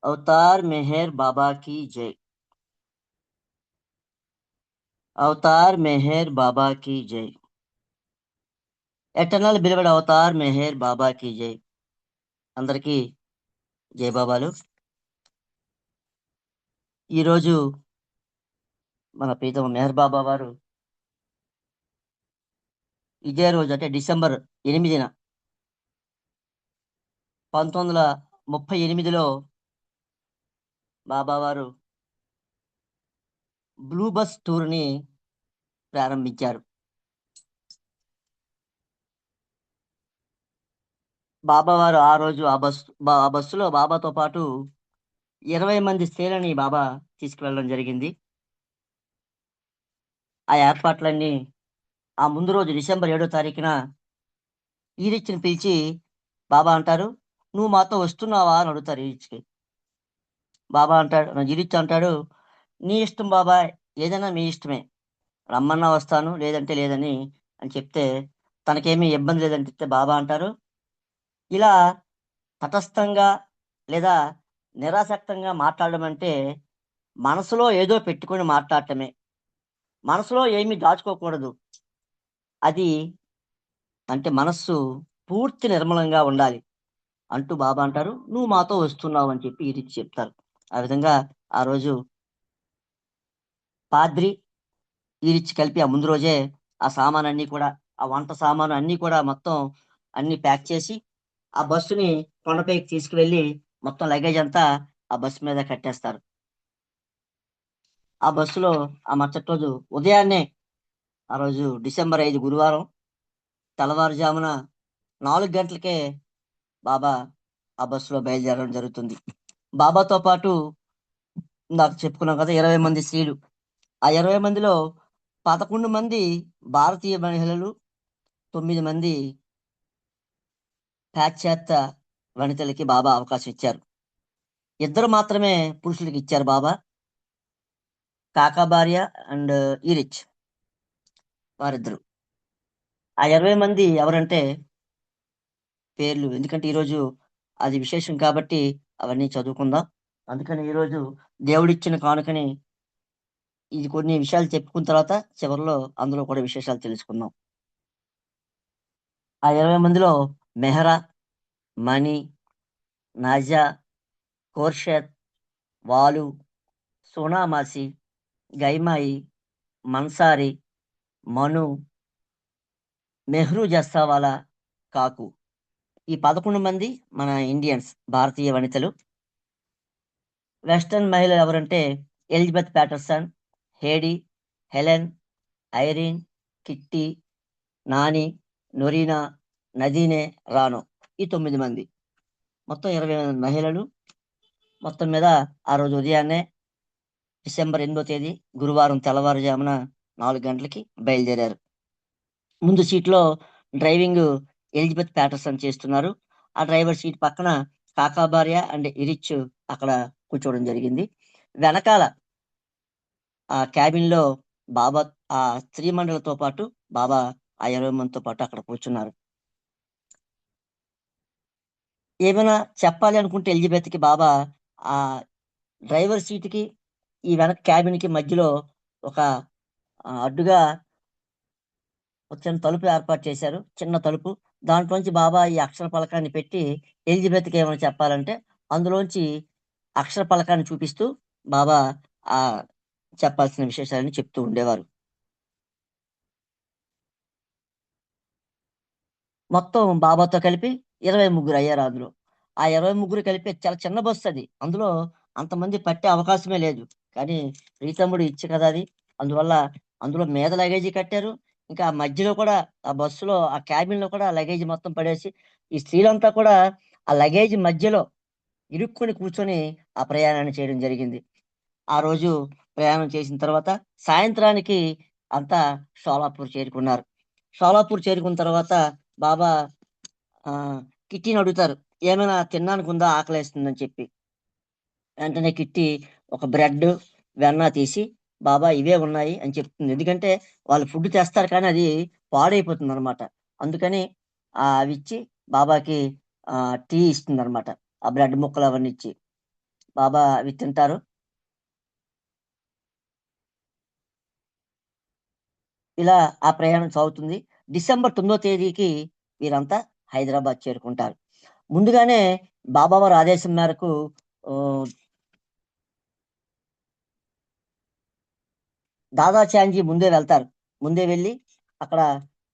Speaker 8: अवतार मेहर बाबा की जय। అవతార్ మెహర్ బాబా की జై. ఎటర్నల్ బిలవడ్ అవతార్ మెహర్ బాబా की జై. అందరికీ జై బాబాలు. ఈరోజు మన ప్రీతమ మెహర్ బాబా వారు ఇదే రోజు అంటే డిసెంబర్ 8న 1938లో బాబా వారు బ్లూ బస్ టూర్ని ప్రారంభించారు. బాబా వారు ఆ రోజు ఆ బస్సులో బాబాతో పాటు 20 మంది స్త్రీలని బాబా తీసుకువెళ్ళడం జరిగింది. ఆ ఏర్పాట్లన్నీ ఆ ముందు రోజు డిసెంబర్ 7వ తారీఖున ఈరిచ్ని పిలిచి బాబా అంటారు, నువ్వు మాతో వస్తున్నావా అని అడుగుతారు ఈరిచ్కి. బాబా అంటాడు, ఈరిచ్ అంటాడు, నీ ఇష్టం బాబా, ఏదైనా మీ ఇష్టమే, రమ్మన్నా వస్తాను లేదంటే లేదని అని చెప్తే తనకేమీ ఇబ్బంది లేదని చెప్తే బాబా అంటారు, ఇలా తటస్థంగా లేదా నిరాసక్తంగా మాట్లాడడం అంటే మనసులో ఏదో పెట్టుకొని మాట్లాడటమే, మనసులో ఏమీ దాచుకోకూడదు, అది అంటే మనస్సు పూర్తి నిర్మలంగా ఉండాలి అంటూ బాబా అంటారు, నువ్వు మాతో వస్తున్నావు అని చెప్పి ఈరిచ్ చెప్తారు. ఆ విధంగా ఆ రోజు పాద్రి ఈరిచ్ కలిపి ఆ ముందు రోజే ఆ సామాన్ అన్ని కూడా, ఆ వంట సామాను అన్ని కూడా మొత్తం అన్ని ప్యాక్ చేసి ఆ బస్సుని కొండపైకి తీసుకువెళ్ళి మొత్తం లగేజ్ అంతా ఆ బస్సు మీద కట్టేస్తారు. ఆ బస్సులో ఆ మరుసటి రోజు ఉదయాన్నే, ఆ రోజు డిసెంబర్ 5 గురువారం తెల్లవారుజామున 4 గంటలకే బాబా ఆ బస్సులో బయలుదేరడం జరుగుతుంది. బాబాతో పాటు ఇందాక చెప్పుకున్నాం కదా 20 మంది స్త్రీలు. ఆ 20 మందిలో 11 మంది భారతీయ మహిళలు, 9 మంది పాశ్చాత్య వనితలకి బాబా అవకాశం ఇచ్చారు. 2 మాత్రమే పురుషులకి ఇచ్చారు బాబా, కాకాబార్య అండ్ ఈరిచ్ వారిద్దరు. ఆ 20 మంది ఎవరంటే పేర్లు, ఎందుకంటే ఈరోజు అది విశేషం కాబట్టి అవన్నీ చదువుకుందాం. అందుకని ఈరోజు దేవుడిచ్చిన కానుకని ఇది కొన్ని విషయాలు చెప్పుకున్న తర్వాత చివరిలో అందులో కూడా విశేషాలు తెలుసుకుందాం. ఆ 20 మందిలో మెహరా, మణి, నాజా, కోర్షద్, వాలు, సోనామాసి, గైమాయి, మన్సారి, మను, నెహ్రూ జస్సావాలా, కాకు, ఈ 11 మంది మన ఇండియన్స్, భారతీయ వనితలు. వెస్టర్న్ మహిళలు ఎవరంటే Elizabeth Patterson, Hedy, Helen, Irene, Kitty, Nani, Norina, Nadine, Rano, ఈ 9 మంది, మొత్తం 20 మంది మహిళలు. మొత్తం మీద ఆ రోజు ఉదయాన్నే డిసెంబర్ 8వ తేదీ గురువారం తెల్లవారుజామున 4 గంటలకి బయలుదేరారు. ముందు సీట్లో డ్రైవింగ్ ఎలిజబెత్ ప్యాటర్సన్ చేస్తున్నారు. ఆ డ్రైవర్ సీట్ పక్కన కాకాబార్య అండ్ ఇరిచ్ అక్కడ కూర్చోవడం జరిగింది. వెనకాల ఆ క్యాబిన్ లో బాబా ఆ స్త్రీ మండలితో పాటు బాబా ఆ 20 మందితో పాటు అక్కడ కూర్చున్నారు. ఏమైనా చెప్పాలి అనుకుంటే ఎలిజబెత్కి బాబా ఆ డ్రైవర్ సీట్కి ఈ వెనక క్యాబిన్కి మధ్యలో ఒక అడ్డుగా ఒక చిన్న తలుపు ఏర్పాటు చేశారు, చిన్న తలుపు. దాంట్లోంచి బాబా ఈ అక్షర పలకాన్ని పెట్టి ఎలిజబెత్కి ఏమైనా చెప్పాలంటే అందులోంచి అక్షర పలకాన్ని చూపిస్తూ బాబా ఆ చెప్పాల్సిన విశేషాలని చెప్తూ ఉండేవారు. మొత్తం బాబాతో కలిపి 23 అయ్యారు అందులో. ఆ 23 కలిపి చాలా చిన్న బస్సు అది, అందులో అంతమంది పట్టే అవకాశమే లేదు. కానీ ప్రీతముడు ఇచ్చి కదా అది, అందువల్ల అందులో మీద లగేజీ కట్టారు. ఇంకా మధ్యలో కూడా ఆ బస్సులో ఆ క్యాబిన్ లో కూడా లగేజ్ మొత్తం పడేసి ఈ స్త్రీలంతా కూడా ఆ లగేజ్ మధ్యలో ఇరుక్కుని కూర్చొని ఆ ప్రయాణాన్ని చేయడం జరిగింది. ఆ రోజు ప్రయాణం చేసిన తర్వాత సాయంత్రానికి అంతా షోలాపూర్ చేరుకున్నారు. షోలాపూర్ చేరుకున్న తర్వాత బాబా ఆ కిట్టిని అడుగుతారు, ఏమైనా తినడానికి ఉందా, ఆకలేస్తుందని చెప్పి. వెంటనే కిట్టి ఒక బ్రెడ్, వెన్న తీసి బాబా ఇవే ఉన్నాయి అని చెప్తుంది. ఎందుకంటే వాళ్ళు ఫుడ్ తెస్తారు కానీ అది పాడైపోతుంది అనమాట. అందుకని అవి ఇచ్చి బాబాకి టీ ఇస్తుంది అనమాట. ఆ బ్రెడ్ ముక్కలు అవన్నీ ఇచ్చి బాబా అవి తింటారు. ఇలా ఆ ప్రయాణం సాగుతుంది. డిసెంబర్ 9వ తేదీకి వీరంతా హైదరాబాద్ చేరుకుంటారు. ముందుగానే బాబావారి ఆదేశం మేరకు దాదాచాంజీ ముందే వెళ్తారు. ముందే వెళ్ళి అక్కడ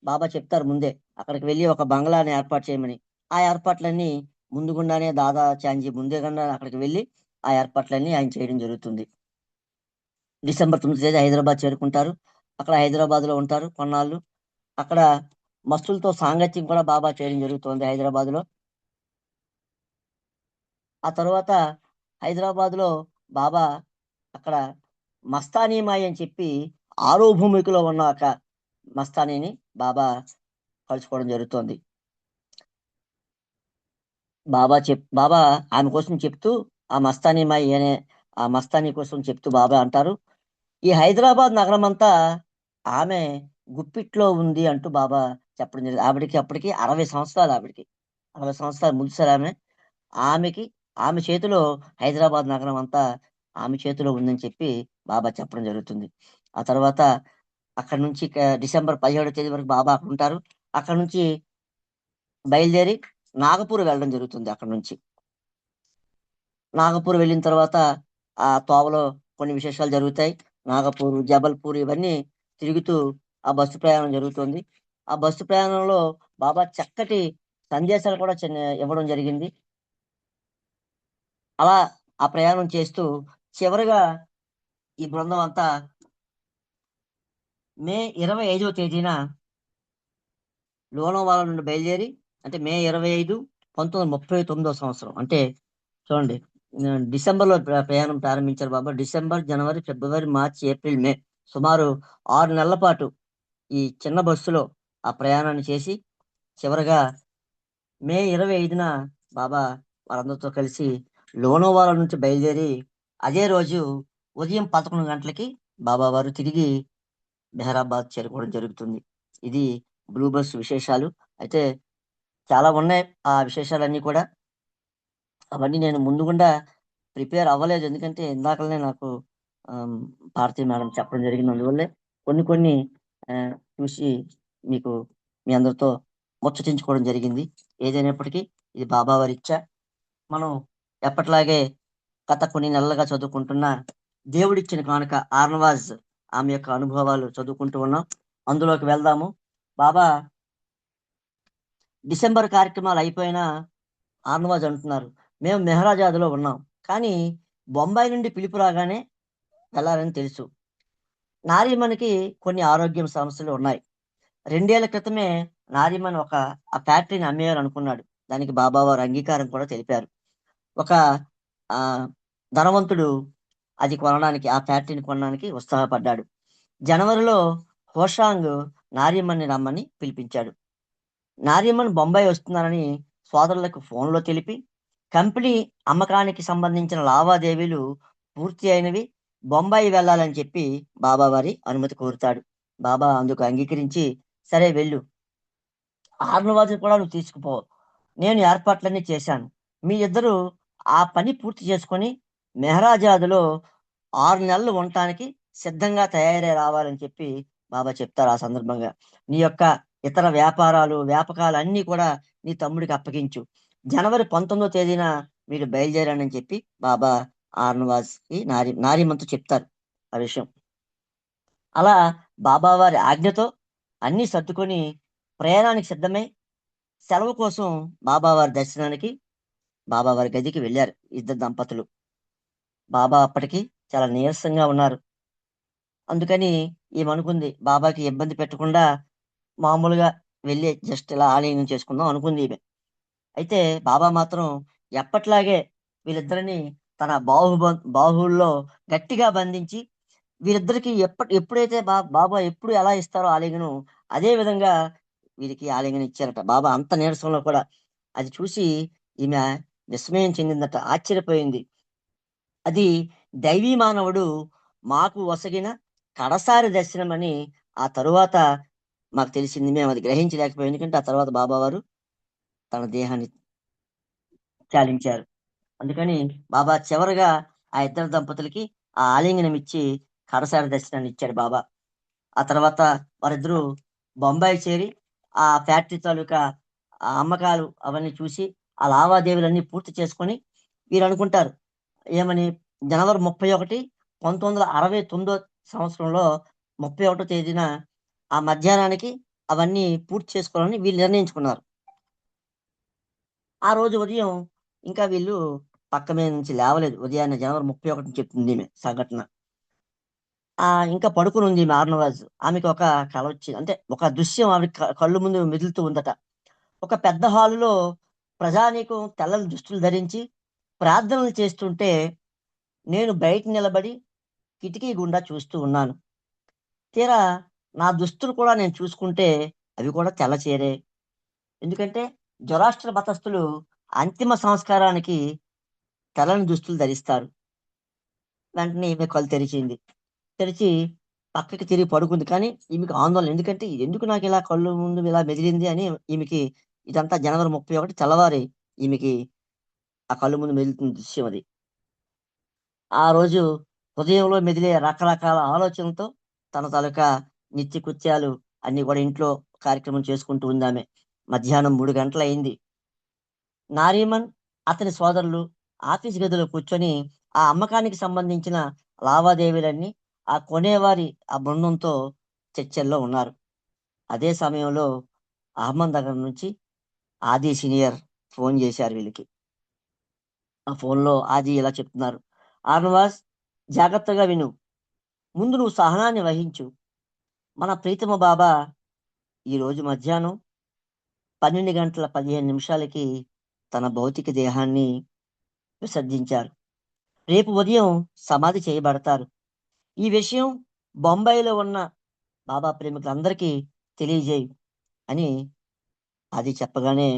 Speaker 8: బాబా చెప్తారు ముందే అక్కడికి వెళ్ళి ఒక బంగ్లాని ఏర్పాటు చేయమని. ఆ ఏర్పాట్లన్నీ ముందుగుండానే దాదాచాంజీ ముందేగానే అక్కడికి వెళ్ళి ఆ ఏర్పాట్లన్నీ ఆయన చేయడం జరుగుతుంది. డిసెంబర్ 9వ తేదీ హైదరాబాద్ చేరుకుంటారు. అక్కడ హైదరాబాద్ లో ఉంటారు కొన్నాళ్ళు. అక్కడ మస్తులతో సాంగత్యం కూడా బాబా చేయడం జరుగుతుంది హైదరాబాద్ లో. ఆ తర్వాత హైదరాబాద్ లో బాబా అక్కడ మస్తానీమాయి అని చెప్పి 6వ భూమికలో ఉన్న ఒక మస్తానీని బాబా కలుసుకోవడం జరుగుతోంది. బాబా ఆమె కోసం చెప్తూ ఆ మస్తానీమాయి అనే ఆ మస్తానీ కోసం చెప్తూ బాబా అంటారు, ఈ హైదరాబాద్ నగరం అంతా ఆమె గుప్పిట్లో ఉంది అంటూ బాబా చెప్పడం జరిగింది. ఆవిడకి అప్పటికి 60 సంవత్సరాలు. 60 సంవత్సరాలు ముగిసారు ఆమె చేతిలో హైదరాబాద్ నగరం అంతా ఆమె చేతిలో ఉందని చెప్పి బాబా చెప్పడం జరుగుతుంది. ఆ తర్వాత అక్కడ నుంచి డిసెంబర్ 17వ తేదీ వరకు బాబా అక్కడ ఉంటారు. అక్కడ నుంచి బయలుదేరి నాగపూర్ వెళ్ళడం జరుగుతుంది. అక్కడ నుంచి నాగపూర్ వెళ్ళిన తర్వాత ఆ తోవలో కొన్ని విశేషాలు జరుగుతాయి. నాగపూర్, జబల్పూర్ ఇవన్నీ తిరుగుతూ ఆ బస్సు ప్రయాణం జరుగుతుంది. ఆ బస్సు ప్రయాణంలో బాబా చక్కటి సందేశాలు కూడా ఇవ్వడం జరిగింది. అలా ఆ ప్రయాణం చేస్తూ చివరిగా ఈ బృందం అంతా మే 25వ తేదీన లోనావాల నుండి బయలుదేరి, అంటే మే 25, 1939వ సంవత్సరం, అంటే చూడండి డిసెంబర్లో ప్రయాణం ప్రారంభించారు బాబా. డిసెంబర్, జనవరి, ఫిబ్రవరి, మార్చి, ఏప్రిల్, మే సుమారు 6 నెలల పాటు ఈ చిన్న బస్సులో ఆ ప్రయాణాన్ని చేసి చివరగా మే 25న బాబా వారందరితో కలిసి లోనావాల నుంచి బయలుదేరి అదే రోజు ఉదయం 11 గంటలకి బాబా వారు తిరిగి మెహరాబాద్ చేరుకోవడం జరుగుతుంది. ఇది బ్లూ బస్ విశేషాలు. అయితే చాలా ఉన్నాయి ఆ విశేషాలన్నీ కూడా. అవన్నీ నేను ముందుగుండా ప్రిపేర్ అవ్వలేదు, ఎందుకంటే ఇందాకలనే నాకు భారతీ మేడం చెప్పడం జరిగింది. అందువల్లే కొన్ని చూసి మీకు మీ అందరితో ముచ్చటించుకోవడం జరిగింది. ఏదైనప్పటికీ ఇది బాబా వారి ఇచ్చ. మనం ఎప్పట్లాగే గత కొన్ని నెలలుగా చదువుకుంటున్న దేవుడిచ్చిన కానుక ఆర్నవాజ్ ఆమె యొక్క అనుభవాలు చదువుకుంటూ ఉన్నాం. అందులోకి వెళ్దాము. బాబా డిసెంబర్ కార్యక్రమాలు అయిపోయినా ఆర్నవాజ్ అంటున్నారు, మేము మెహరాజాద్లో ఉన్నాం, కానీ బొంబాయి నుండి పిలుపు రాగానే వెళ్ళాలని తెలుసు. నారీమణికి కొన్ని ఆరోగ్యం సమస్యలు ఉన్నాయి. 2 ఏళ్ల క్రితమే నారీమణి ఆ ఫ్యాక్టరీని అమ్మేయాలనుకున్నాడు. దానికి బాబా వారు అంగీకారం కూడా తెలిపారు. ఒక ఆ ధనవంతుడు అది కొనడానికి, ఆ ఫ్యాక్టరీని కొనడానికి ఉత్సాహపడ్డాడు. జనవరిలో హోషాంగ్ నారీమణ్ని రమ్మని పిలిపించాడు. నారీమణ్ బొంబాయి వస్తున్నారని సోదరులకు ఫోన్లో తెలిపి, కంపెనీ అమ్మకానికి సంబంధించిన లావాదేవీలు పూర్తి అయినవి, బొంబాయి వెళ్ళాలని చెప్పి బాబా వారి అనుమతి కోరుతాడు. బాబా అందుకు అంగీకరించి, సరే వెళ్ళు, ఆర్నవాజ్ని కూడా నువ్వు తీసుకుపో, నేను ఏర్పాట్లన్నీ చేశాను, మీ ఇద్దరు ఆ పని పూర్తి చేసుకొని మెహరాజాద్లో 6 నెలలు ఉండటానికి సిద్ధంగా తయారై రావాలని చెప్పి బాబా చెప్తారు. ఆ సందర్భంగా నీ యొక్క ఇతర వ్యాపకాలు అన్నీ కూడా నీ తమ్ముడికి అప్పగించు, జనవరి 19వ తేదీన మీరు బయలుదేరండి అని చెప్పి బాబా ఆర్నవాజ్కి నారీమణ్తో చెప్తారు ఆ విషయం. అలా బాబావారి ఆజ్ఞతో అన్నీ సర్దుకొని ప్రయాణానికి సిద్ధమై సెలవు కోసం బాబావారి దర్శనానికి బాబావారి గదికి వెళ్ళారు ఇద్దరు దంపతులు. బాబా అప్పటికి చాలా నీరసంగా ఉన్నారు. అందుకని ఏమనుకుంది, బాబాకి ఇబ్బంది పెట్టకుండా మామూలుగా వెళ్ళి జస్ట్ ఇలా ఆలింగనం చేసుకుందాం అనుకుంది ఈమె. అయితే బాబా మాత్రం ఎప్పట్లాగే వీళ్ళిద్దరిని తన బాహువుల్లో గట్టిగా బంధించి, వీరిద్దరికి ఎప్పుడైతే బాబా ఎప్పుడు ఎలా ఇస్తారో ఆలింగనం, అదే విధంగా వీరికి ఆలింగనం ఇచ్చారట. బాబా అంత నీరసంలో కూడా. అది చూసి ఈమె విస్మయం చెందిందట, ఆశ్చర్యపోయింది. అది దైవీ మానవుడు మాకు వసగిన కడసారి దర్శనం అని ఆ తరువాత మాకు తెలిసింది. మేము అది గ్రహించలేకపోయాం, ఎందుకంటే ఆ తర్వాత బాబావారు తన దేహాన్ని చాలించారు. అందుకని బాబా చివరిగా ఆ ఇద్దరు దంపతులకి ఆ ఆలింగనం ఇచ్చి కడసారి దర్శనాన్ని ఇచ్చాడు బాబా. ఆ తర్వాత వారిద్దరూ బొంబాయి చేరి ఆ ఫ్యాక్టరీ తాలూకా ఆ అమ్మకాలు అవన్నీ చూసి ఆ లావాదేవీలన్నీ పూర్తి చేసుకొని వీరు అనుకుంటారు ఏమని, జనవరి 31, 1969 సంవత్సరంలో 31వ తేదీన ఆ మధ్యాహ్నానికి అవన్నీ పూర్తి చేసుకోవాలని వీళ్ళు నిర్ణయించుకున్నారు. ఆ రోజు ఉదయం ఇంకా వీళ్ళు పక్క మీద నుంచి లేవలేదు. ఉదయాన్నే జనవరి 31 చెప్తుంది ఈమె సంఘటన. ఇంకా పడుకుని ఉంది ఈమె ఆర్నవాజ్. ఆమెకి ఒక కల వచ్చింది, అంటే ఒక దృశ్యం ఆవిడ కళ్ళు ముందు మెదులుతూ ఉందట. ఒక పెద్ద హాలులో ప్రజానీకం తెల్లని దుస్తులు ధరించి ప్రార్థనలు చేస్తుంటే నేను బయట నిలబడి కిటికీ గుండా చూస్తూ ఉన్నాను. తీరా నా దుస్తులు కూడా నేను చూసుకుంటే అవి కూడా తెల్ల చీరే. ఎందుకంటే జొరాస్ట్ర మతస్థులు అంతిమ సంస్కారానికి తెల్లని దుస్తులు ధరిస్తారు. వెంటనే ఈమె కళ్ళు తెరిచింది. తెరిచి పక్కకి తిరిగి పడుకుంది. కానీ ఈమెకి ఆందోళన, ఎందుకంటే ఎందుకు నాకు ఇలా కళ్ళు ముందు ఇలా మెదిలింది అని ఈమెకి. ఇదంతా జనవరి 31 తెల్లవారి ఈమెకి ఆ కళ్ళు ముందు మెదులుతున్న దృశ్యం అది. ఆ రోజు హృదయంలో మెదిలే రకరకాల ఆలోచనలతో తన తాలూకా నిత్య కృత్యాలు అన్ని కూడా ఇంట్లో కార్యక్రమం చేసుకుంటూ ఉంది ఆమె. మధ్యాహ్నం 3 గంటలు అయింది. నారీమన్ అతని సోదరులు ఆఫీస్ గదిలో కూర్చొని ఆ అమ్మకానికి సంబంధించిన లావాదేవీలన్నీ ఆ కొనేవారి ఆ బృందంతో చర్చల్లో ఉన్నారు. అదే సమయంలో అహ్మద్ నగర్ నుంచి ఆది సీనియర్ ఫోన్ చేశారు వీళ్ళకి. ఆ ఫోన్లో ఆది ఇలా చెప్తున్నారు, ఆర్నవాజ్ జాగ్రత్తగా విను, ముందు నువ్వు సహనాన్ని వహించు. మన ప్రీతమ బాబా ఈరోజు మధ్యాహ్నం 12:15 తన భౌతిక దేహాన్ని విసర్జించారు. రేపు ఉదయం సమాధి చేయబడతారు. ఈ విషయం బొంబాయిలో ఉన్న బాబా ప్రేమికులందరికీ తెలియజేయి అని అది చెప్పగానే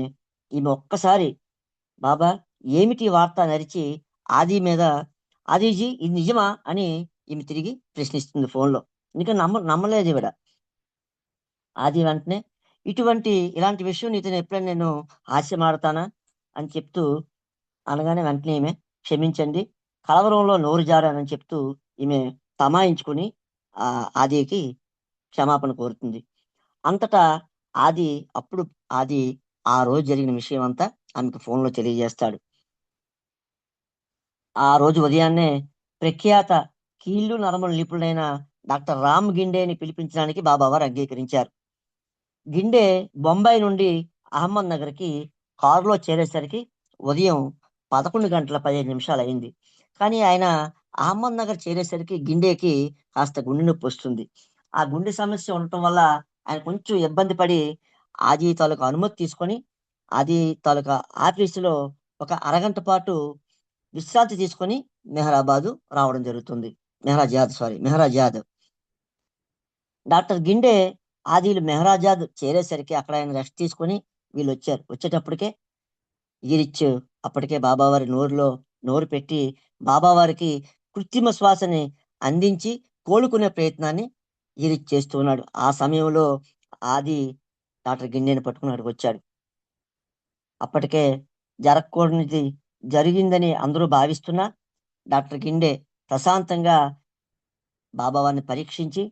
Speaker 8: ఈమె ఒక్కసారి బాబా ఏమిటి వార్త నరిచి ఆది మీద, ఆదిజీ ఇది నిజమా అని ఈమె తిరిగి ప్రశ్నిస్తుంది ఫోన్లో. ఎందుకంటే నమ్మలేదు ఈవిడ. ఆది వెంటనే ఇలాంటి విషయం నీతో ఎప్పుడైనా నేను హాస్యమాడతానా అని చెప్తూ అనగానే వెంటనే ఈమె క్షమించండి, కలవరంలో నోరు జారానని చెప్తూ ఈమె తమాయించుకుని ఆదికి క్షమాపణ కోరుతుంది. అంతటా ఆది ఆ రోజు జరిగిన విషయం అంతా ఆమెకు ఫోన్లో తెలియజేస్తాడు. ఆ రోజు ఉదయాన్నే ప్రఖ్యాత కీళ్లు నరముల నిపుణుడైన డాక్టర్ రామ్ గిండేని పిలిపించడానికి బాబావారు అంగీకరించారు. గిండే బొంబాయి నుండి అహ్మద్ నగర్కి కారులో చేరేసరికి ఉదయం 11:15 అయింది. కానీ ఆయన అహ్మద్ నగర్ చేరేసరికి గిండేకి కాస్త గుండె నొప్పి వస్తుంది. ఆ గుండె సమస్య ఉండటం వల్ల ఆయన కొంచెం ఇబ్బంది పడి ఆది తాలూకా అనుమతి తీసుకొని ఆది తాలూకా ఆఫీసులో ఒక అరగంట పాటు విశ్రాంతి తీసుకొని మెహరాబాదు రావడం జరుగుతుంది. మెహరాజాద్. డాక్టర్ గిండే ఆదిలు మెహరాజాద్ చేరేసరికి అక్కడ ఆయన రెస్ట్ తీసుకొని వీళ్ళు వచ్చారు. వచ్చేటప్పటికే ఈరిచ్ అప్పటికే బాబావారి నోరు పెట్టి బాబావారికి కృత్రిమ శ్వాసని అందించి కోలుకునే ప్రయత్నాన్ని ఈరిచ్ చేస్తూ ఉన్నాడు. ఆ సమయంలో ఆది డాక్టర్ గిండేని పట్టుకుని వచ్చాడు. అప్పటికే జరగకూడనిది జరిగిందని అందరూ భావిస్తున్నా డాక్టర్ గిండే ప్రశాంతంగా బాబావారిని పరీక్షించి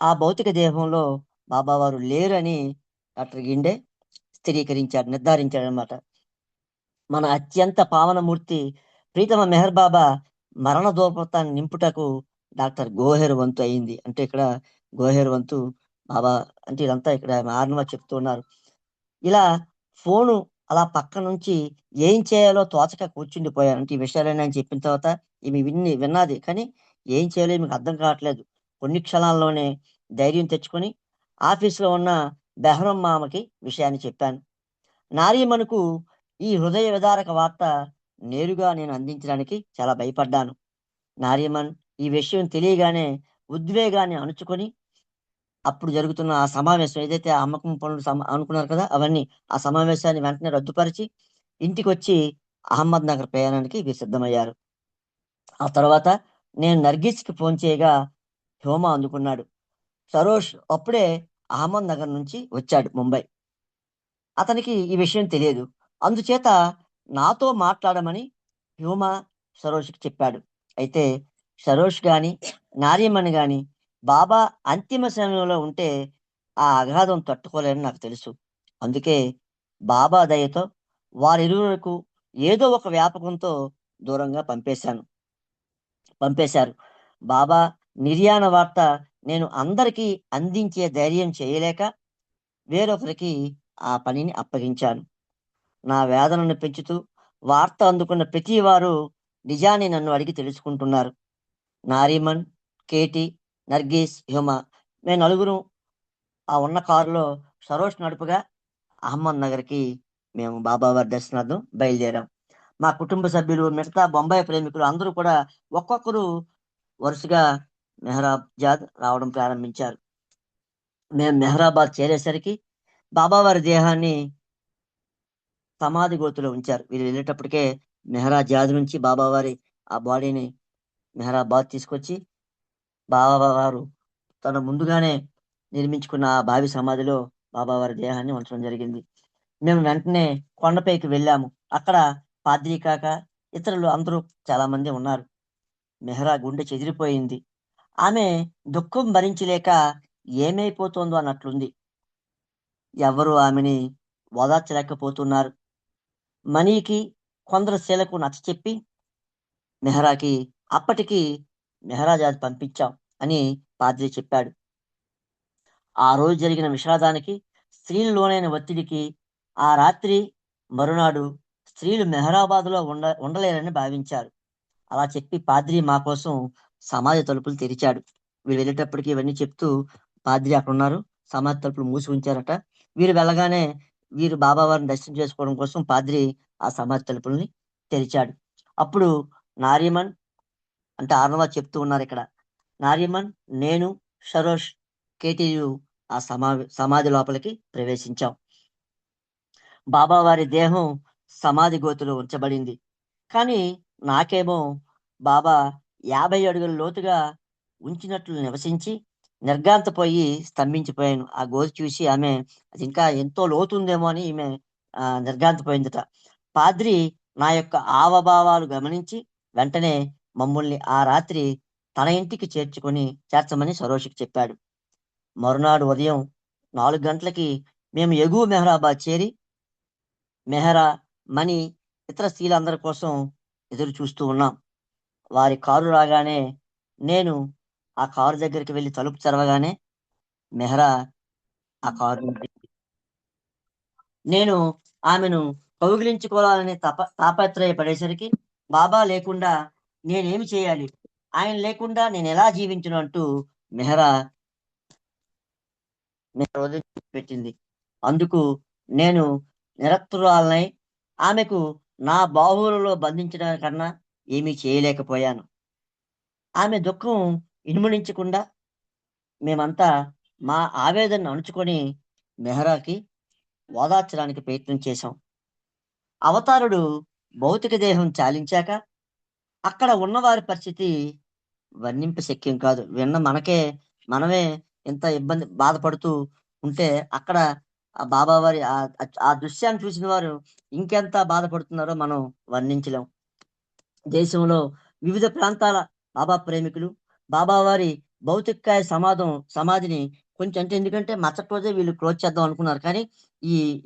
Speaker 8: ఆ భౌతిక దేహంలో బాబావారు లేరని డాక్టర్ గిండే నిర్ధారించాడు అనమాట. మన అత్యంత పావనమూర్తి ప్రీతమ మెహర్ బాబా మరణ దూరపత్రాన్ని నింపుటకు డాక్టర్ గోహెర్ వంతు అయింది. అంటే ఇక్కడ గోహెర్ వంతు బాబా అంటే ఇదంతా ఇక్కడ ఆర్నవాజ్ చెప్తున్నారు. ఇలా ఫోను అలా పక్క నుంచి ఏం చేయాలో తోచక కూర్చుండిపోయారు. అంటే ఈ విషయాలన్నీ ఆయన చెప్పిన తర్వాత ఈమె విన్నది, కానీ ఏం చేయాలో మీకు అర్థం కావట్లేదు. కొన్ని క్షణాల్లోనే ధైర్యం తెచ్చుకొని ఆఫీసులో ఉన్న బెహరం మామకి విషయాన్ని చెప్పాను. నారీమణుకు ఈ హృదయ విదారక వార్త నేరుగా నేను అందించడానికి చాలా భయపడ్డాను. నారీమన్ ఈ విషయం తెలియగానే ఉద్వేగాన్ని అణుచుకొని అప్పుడు జరుగుతున్న ఆ సమావేశం ఏదైతే అమ్మకం పనులు అనుకున్నారు కదా అవన్నీ, ఆ సమావేశాన్ని వెంటనే రద్దుపరిచి ఇంటికి వచ్చి అహ్మద్ నగర్ ప్రయాణానికి సిద్ధమయ్యారు. ఆ తర్వాత నేను నర్గిస్కి ఫోన్ చేయగా హ్యూమా అందుకున్నాడు. సరోష్ అప్పుడే అహ్మద్ నగర్ నుంచి వచ్చాడు ముంబై. అతనికి ఈ విషయం తెలియదు. అందుచేత నాతో మాట్లాడమని హ్యూమా సరోష్కి చెప్పాడు. అయితే సరోష్ గాని నారీమణి గాని బాబా అంతిమ సమయంలో ఉంటే ఆ అగాధం తట్టుకోలేని నాకు తెలుసు. అందుకే బాబా దయతో వారిరువురకు ఏదో ఒక వ్యాపకంతో దూరంగా పంపేశారు. బాబా నిర్యాణ వార్త నేను అందరికీ అందించే ధైర్యం చేయలేక వేరొకరికి ఆ పనిని అప్పగించాను. నా వేదనను పెంచుతూ వార్త అందుకున్న ప్రతి వారు నిజాన్ని నన్ను అడిగి తెలుసుకుంటున్నారు. నారీమన్, కేటీ, నర్గీస్, హ్యూమ మేము నలుగురు ఆ ఉన్న కారులో సరోజ్ నడుపుగా అహ్మద్ నగర్కి మేము బాబావారి దర్శనార్థం బయలుదేరాం. మా కుటుంబ సభ్యులు, మిగతా బొంబాయి ప్రేమికులు అందరూ కూడా ఒక్కొక్కరు వరుసగా మెహరాబాద్ రావడం ప్రారంభించారు. మేము మెహరాబాద్ చేరేసరికి బాబావారి దేహాన్ని సమాధి గోతులో ఉంచారు. వీళ్ళు వెళ్ళేటప్పటికే మెహరాబాద్ నుంచి బాబావారి ఆ బాడీని మెహరాబాద్ తీసుకొచ్చి బాబావారు తన ముందుగానే నిర్మించుకున్న ఆ భావి సమాధిలో బాబావారి దేహాన్ని ఉంచడం జరిగింది. మేము వెంటనే కొండపైకి వెళ్ళాము. అక్కడ పాద్రీ కాక ఇతరులు అందరూ చాలా మంది ఉన్నారు. మెహరా గుండె చెదిరిపోయింది. ఆమె దుఃఖం భరించలేక ఏమైపోతుందో అన్నట్లుంది. ఎవరు ఆమెని ఓదార్చలేకపోతున్నారు. మనీకి కొందరు శీలకు నచ్చచెప్పి మెహరాకి అప్పటికి మెహరాజాద్ పంపించాం అని పాద్రీ చెప్పాడు. ఆ రోజు జరిగిన విషాదానికి, స్త్రీలు లోనైన ఒత్తిడికి ఆ రాత్రి మరునాడు స్త్రీలు మెహరాబాద్లో ఉండలేరని భావించారు. అలా చెప్పి పాద్రీ మా కోసం సమాధి తలుపులు తెరిచాడు. వీళ్ళు వెళ్ళేటప్పటికి ఇవన్నీ చెప్తూ పాద్రీ అక్కడ ఉన్నారు, సమాధి తలుపులు మూసి ఉంచారట. వీరు వెళ్ళగానే వీరు బాబావారిని దర్శనం చేసుకోవడం కోసం పాద్రీ ఆ సమాధి తలుపుల్ని తెరిచాడు. అప్పుడు నారీమన్ అంటే ఆర్నవా చెప్తూ ఉన్నారు ఇక్కడ. నారీమన్, నేను, సరోష్, కేటీయు ఆ సమాధి లోపలికి ప్రవేశించాం. బాబావారి దేహం సమాధి గోతులో ఉంచబడింది. కానీ నాకేమో బాబా 50 అడుగుల లోతుగా ఉంచినట్లు నివసించి నిర్ఘాంతపోయి స్తంభించిపోయాను. ఆ గోతి చూసి ఆమె అది ఇంకా ఎంతో లోతుందేమో అని ఈమె నిర్ఘాంతపోయిందట. పాద్రి నా యొక్క ఆవభావాలు గమనించి వెంటనే మమ్మల్ని ఆ రాత్రి తన ఇంటికి చేర్చమని సరోషికి చెప్పాడు. మరునాడు ఉదయం 4 గంటలకి మేము ఎగువ మెహరాబాద్ చేరి మెహరా, మణి, ఇతర స్త్రీలందరి కోసం ఎదురు చూస్తూ ఉన్నాం. వారి కారు రాగానే నేను ఆ కారు దగ్గరికి వెళ్ళి తలుపు తెరవగానే మెహరా ఆ కారు నేను ఆమెను కౌగిలించుకోవాలని తాపత్రయపడేసరికి బాబా లేకుండా నేనేమి చేయాలి, ఆయన లేకుండా నేను ఎలా జీవించను అంటూ మెహరా పెట్టింది. అందుకు నేను నిరక్తురాలనై ఆమెకు నా బాహువులలో బంధించడానికన్నా ఏమీ చేయలేకపోయాను. ఆమె దుఃఖం ఇనుమడించకుండా మేమంతా మా ఆవేదనను అణుచుకొని మెహరాకి ఓదార్చడానికి ప్రయత్నం చేశాం. అవతారుడు భౌతిక దేహం చాలించాక అక్కడ ఉన్నవారి పరిస్థితి వర్ణింప శక్యం కాదు. విన్న మనమే ఎంత బాధపడుతూ ఉంటే అక్కడ ఆ బాబావారి ఆ దృశ్యాన్ని చూసిన వారు ఇంకెంత బాధపడుతున్నారో మనం వర్ణించలేం. దేశంలో వివిధ ప్రాంతాల బాబా ప్రేమికులు బాబావారి భౌతికాయ సమాధిని కొంచెం అంటే ఎందుకంటే మరుసటి రోజే వీళ్ళు క్లోజ్ చేద్దాం అనుకున్నారు. కానీ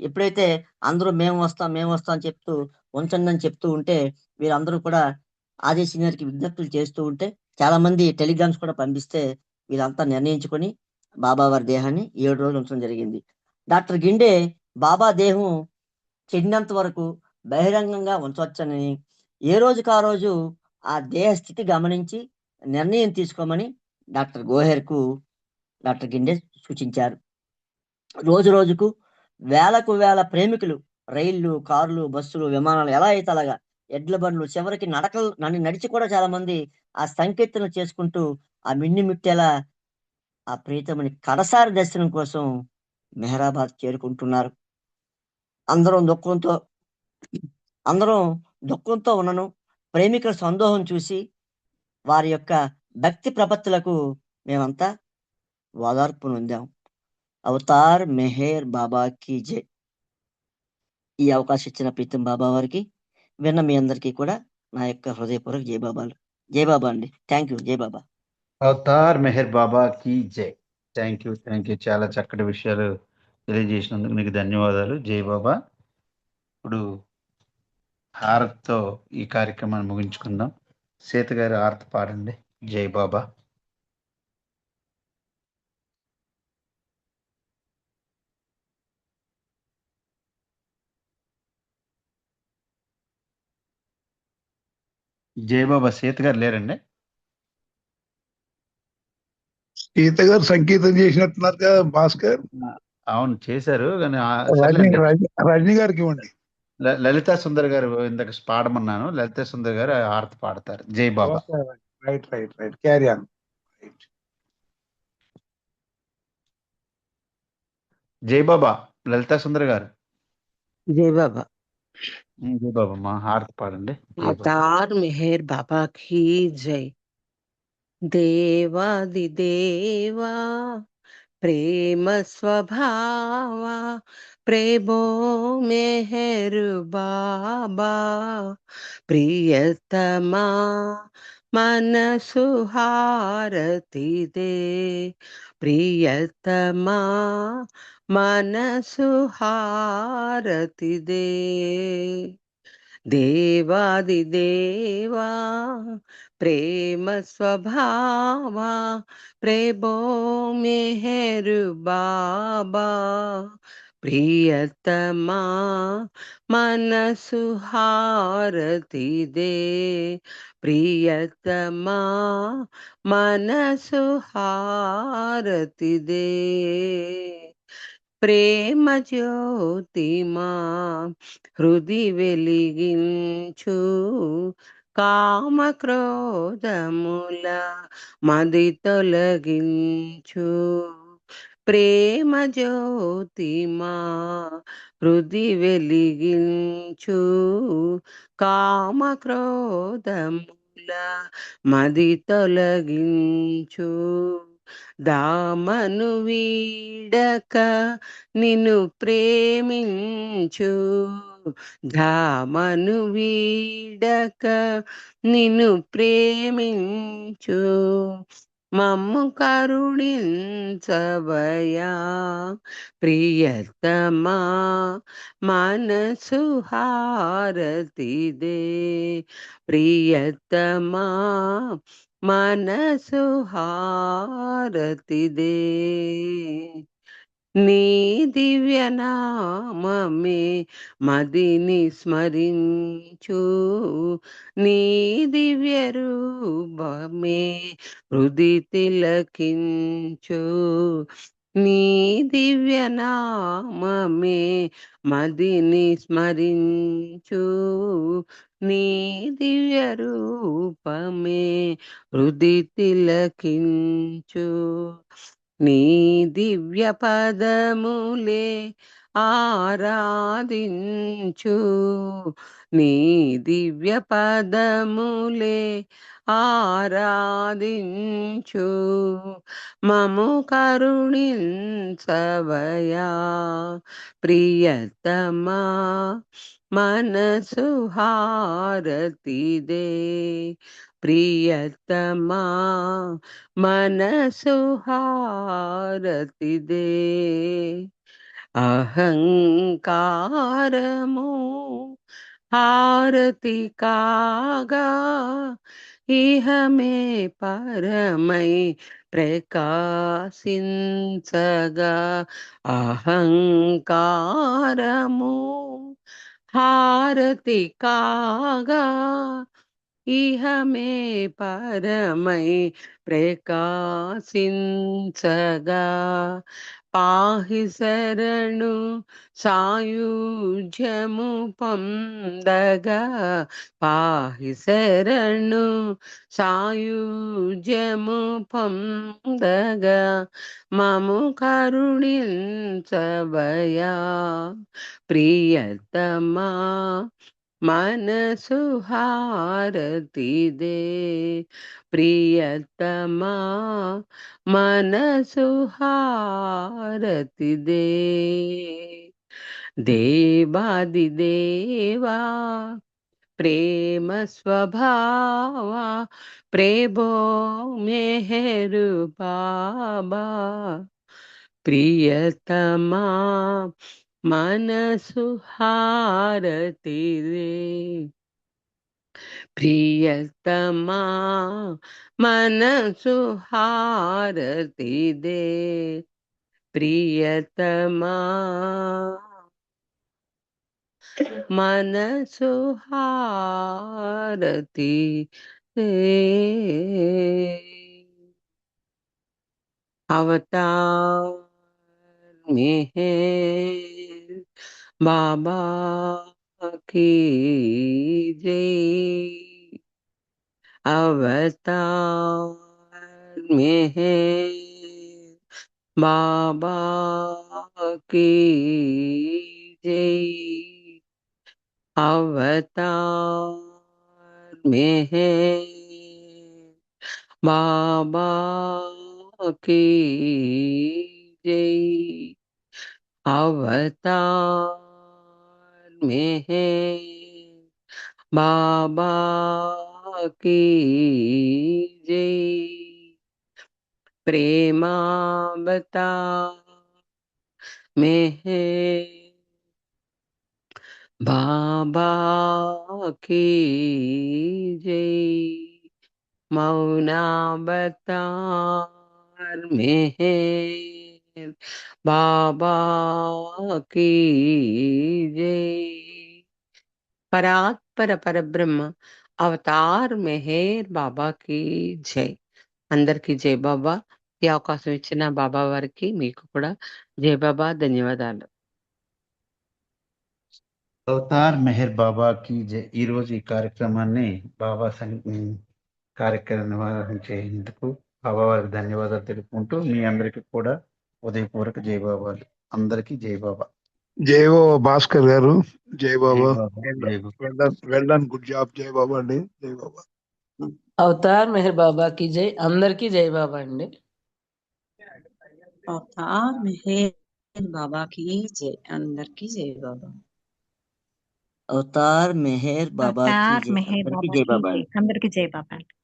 Speaker 8: ఎప్పుడైతే అందరూ మేము వస్తాం అని చెప్తూ ఉంచండి అని చెప్తూ ఉంటే వీరందరూ కూడా ఆదేశం గారికి విజ్ఞప్తులు చేస్తూ ఉంటే చాలా మంది టెలిగ్రామ్స్ కూడా పంపిస్తే వీళ్ళంతా నిర్ణయించుకొని బాబావారి దేహాన్ని 7 రోజులు ఉంచడం జరిగింది. డాక్టర్ గిండే బాబా దేహం చెడినంత వరకు బహిరంగంగా ఉంచవచ్చని, ఏ రోజుకు ఆ రోజు ఆ దేహ స్థితి గమనించి నిర్ణయం తీసుకోమని డాక్టర్ గోహెర్కు డాక్టర్ గిండే సూచించారు. రోజు రోజుకు వేలకు వేల ప్రేమికులు రైళ్లు, కార్లు, బస్సులు, విమానాలు ఎలా అయితే అలాగా ఎడ్ల బండ్లు చివరికి నడిచి కూడా చాలా మంది ఆ సంకీర్తన చేసుకుంటూ ఆ మిట్టేలా ఆ ప్రీతముని కడసారి దర్శనం కోసం మెహరాబాద్ చేరుకుంటున్నారు. అందరం దుఃఖంతో ఉన్నను ప్రేమికుల సందోహం చూసి వారి యొక్క భక్తి ప్రపత్తులకు మేమంతా ఓదార్పు నొందాం. అవతార్ మెహర్ బాబా కీ జై. ఈ అవకాశం ఇచ్చిన ప్రీతం బాబా వారికి విన్న మీ అందరికీ కూడా నా యొక్క హృదయపూర్వక జై బాబాలు. జై బాబా అండి. Thank you. జై బాబా.
Speaker 1: అవతార్ మెహర్ బాబా కీ జై. థ్యాంక్ యూ, చాలా చక్కటి విషయాలు తెలియజేసినందుకు మీకు ధన్యవాదాలు. జై బాబా. ఇప్పుడు హారతితో ఈ కార్యక్రమాన్ని ముగించుకుందాం. సీత గారు హారతి పాడండి. జై బాబా. జై బాబా. సీత గారు లేరండి?
Speaker 5: సీత గారు సంగీతం చేసినట్టున్నారు కదా భాస్కర్.
Speaker 1: అవును, చేశారు కానీ
Speaker 5: రజనీ గారికి ఇవ్వండి.
Speaker 1: లలితా సుందర్ గారు ఇందాక పాడమన్నాను. లలితా సుందర్ గారు హారతి పాడతారు. జై బాబా.
Speaker 5: Right carry on.
Speaker 1: జై బాబా. లలితా సుందర్ గారు.
Speaker 2: जय बाबा।
Speaker 1: జై బాబా, మా హారతి పాడండి. జై బాబా.
Speaker 2: अवतार मेहर बाबा की जय। देवादिदेवा प्रेम स्वभावा प्रेमो मेहर बाबा प्रियतमा मन सुहारती दे प्रियतमा मन सुहारती दे देवादिदेवा प्रेम स्वभावा प्रेमो मेहर बाबा प्रियतमा मन सुहारती दे प्रियतमा मन सुहारती दे ప్రేమ జ్యోతిమా హృది వెలిగించు కామ క్రోధముల మది తొలగించు ప్రేమ జ్యోతిమా హృది వెలిగించు కామ క్రోధముల మది తొలగించు దామను వీడక నిన్ను ప్రేమించు దామను వీడక నిన్ను ప్రేమించు మమ్ము కరుణించవయా ప్రియతమా మనసు హారతిదే ప్రియతమా మనసు హారతిదే నీ దివ్య నామమే మదిని స్మరించు నీ దివ్య రూపమే హృది తిలకించు నీ దివ్య నామమే మదిని స్మరించు నీ దివ్య రూపమే హృది తిలకించు నీ దివ్య పదములే ఆరాధించు నీ దివ్య పదములే ఆరాధించు మము కరుణించవయా ప్రియతమా మనసు హారతిదే ప్రియతమా మనసు హారతిదే అహంకారము హారతి కాగా ఇహమే పరమై ప్రకాశించగా అహంకారము హారతి కాగా ఇహమే పరమై ప్రకాశించగా పాహి శరణు సాయుజ్యము పొందగా పాహి శరణు సాయుజ్యము పొందగా మము కరుణించవయా ప్రియతమా మనసు హారతిదే ప్రియతమా మనసు హారతిదే దేవాది దేవా
Speaker 9: ప్రేమ స్వభావ ప్రేమో మెహరు బాబా ప్రియతమా మనసు హారతిరే ప్రియతమా మనసు హారతిదే ప్రియతమా మనసు హారతి अवतार मेहर बाबा की जय अवतार मेहर बाबा की जय अवतार मेहर बाबा की जय अवतार मेहर बाबा की जय प्रेमावतार मेहर बाबा की जय मौनावतार मेहर बाबा की जय పరాత్పర పరబ్రహ్మ అవతార్ మెహర్ బాబాకి జై. అందరికీ జై బాబా. ఈ అవకాశం ఇచ్చిన బాబా వారికి మీకు కూడా జై బాబా. ధన్యవాదాలు.
Speaker 1: అవతార్ మెహర్ బాబాకి జై. ఈ రోజు ఈ కార్యక్రమాన్ని బాబా కార్యక్రమం నిర్వహించేందుకు బాబా వారికి ధన్యవాదాలు తెలుపుకుంటూ మీ అందరికీ కూడా ఉదయపూర్వక జై బాబాలు. అందరికీ జై బాబా.
Speaker 5: జై బాబా భాస్కర్ గారు. జై
Speaker 1: జై
Speaker 5: బాబా.
Speaker 1: బాబా. జై బాబా.
Speaker 5: Well done good job. జై బాబా అండి. జై బాబా.
Speaker 2: అవతార్ మెహర్ బాబా की जय అందరికీ జై బాబా అండి.
Speaker 4: अवतार मेहर बाबा की जय अंदर की जय बाबा
Speaker 8: అవతార్ మెహర్ బాబాకి
Speaker 10: అవతార్
Speaker 8: జై.
Speaker 10: మెహర్
Speaker 8: అందరికీ
Speaker 10: బాబా
Speaker 8: జై
Speaker 10: की
Speaker 8: బాబా.
Speaker 10: जय అందరికీ జై బాబా.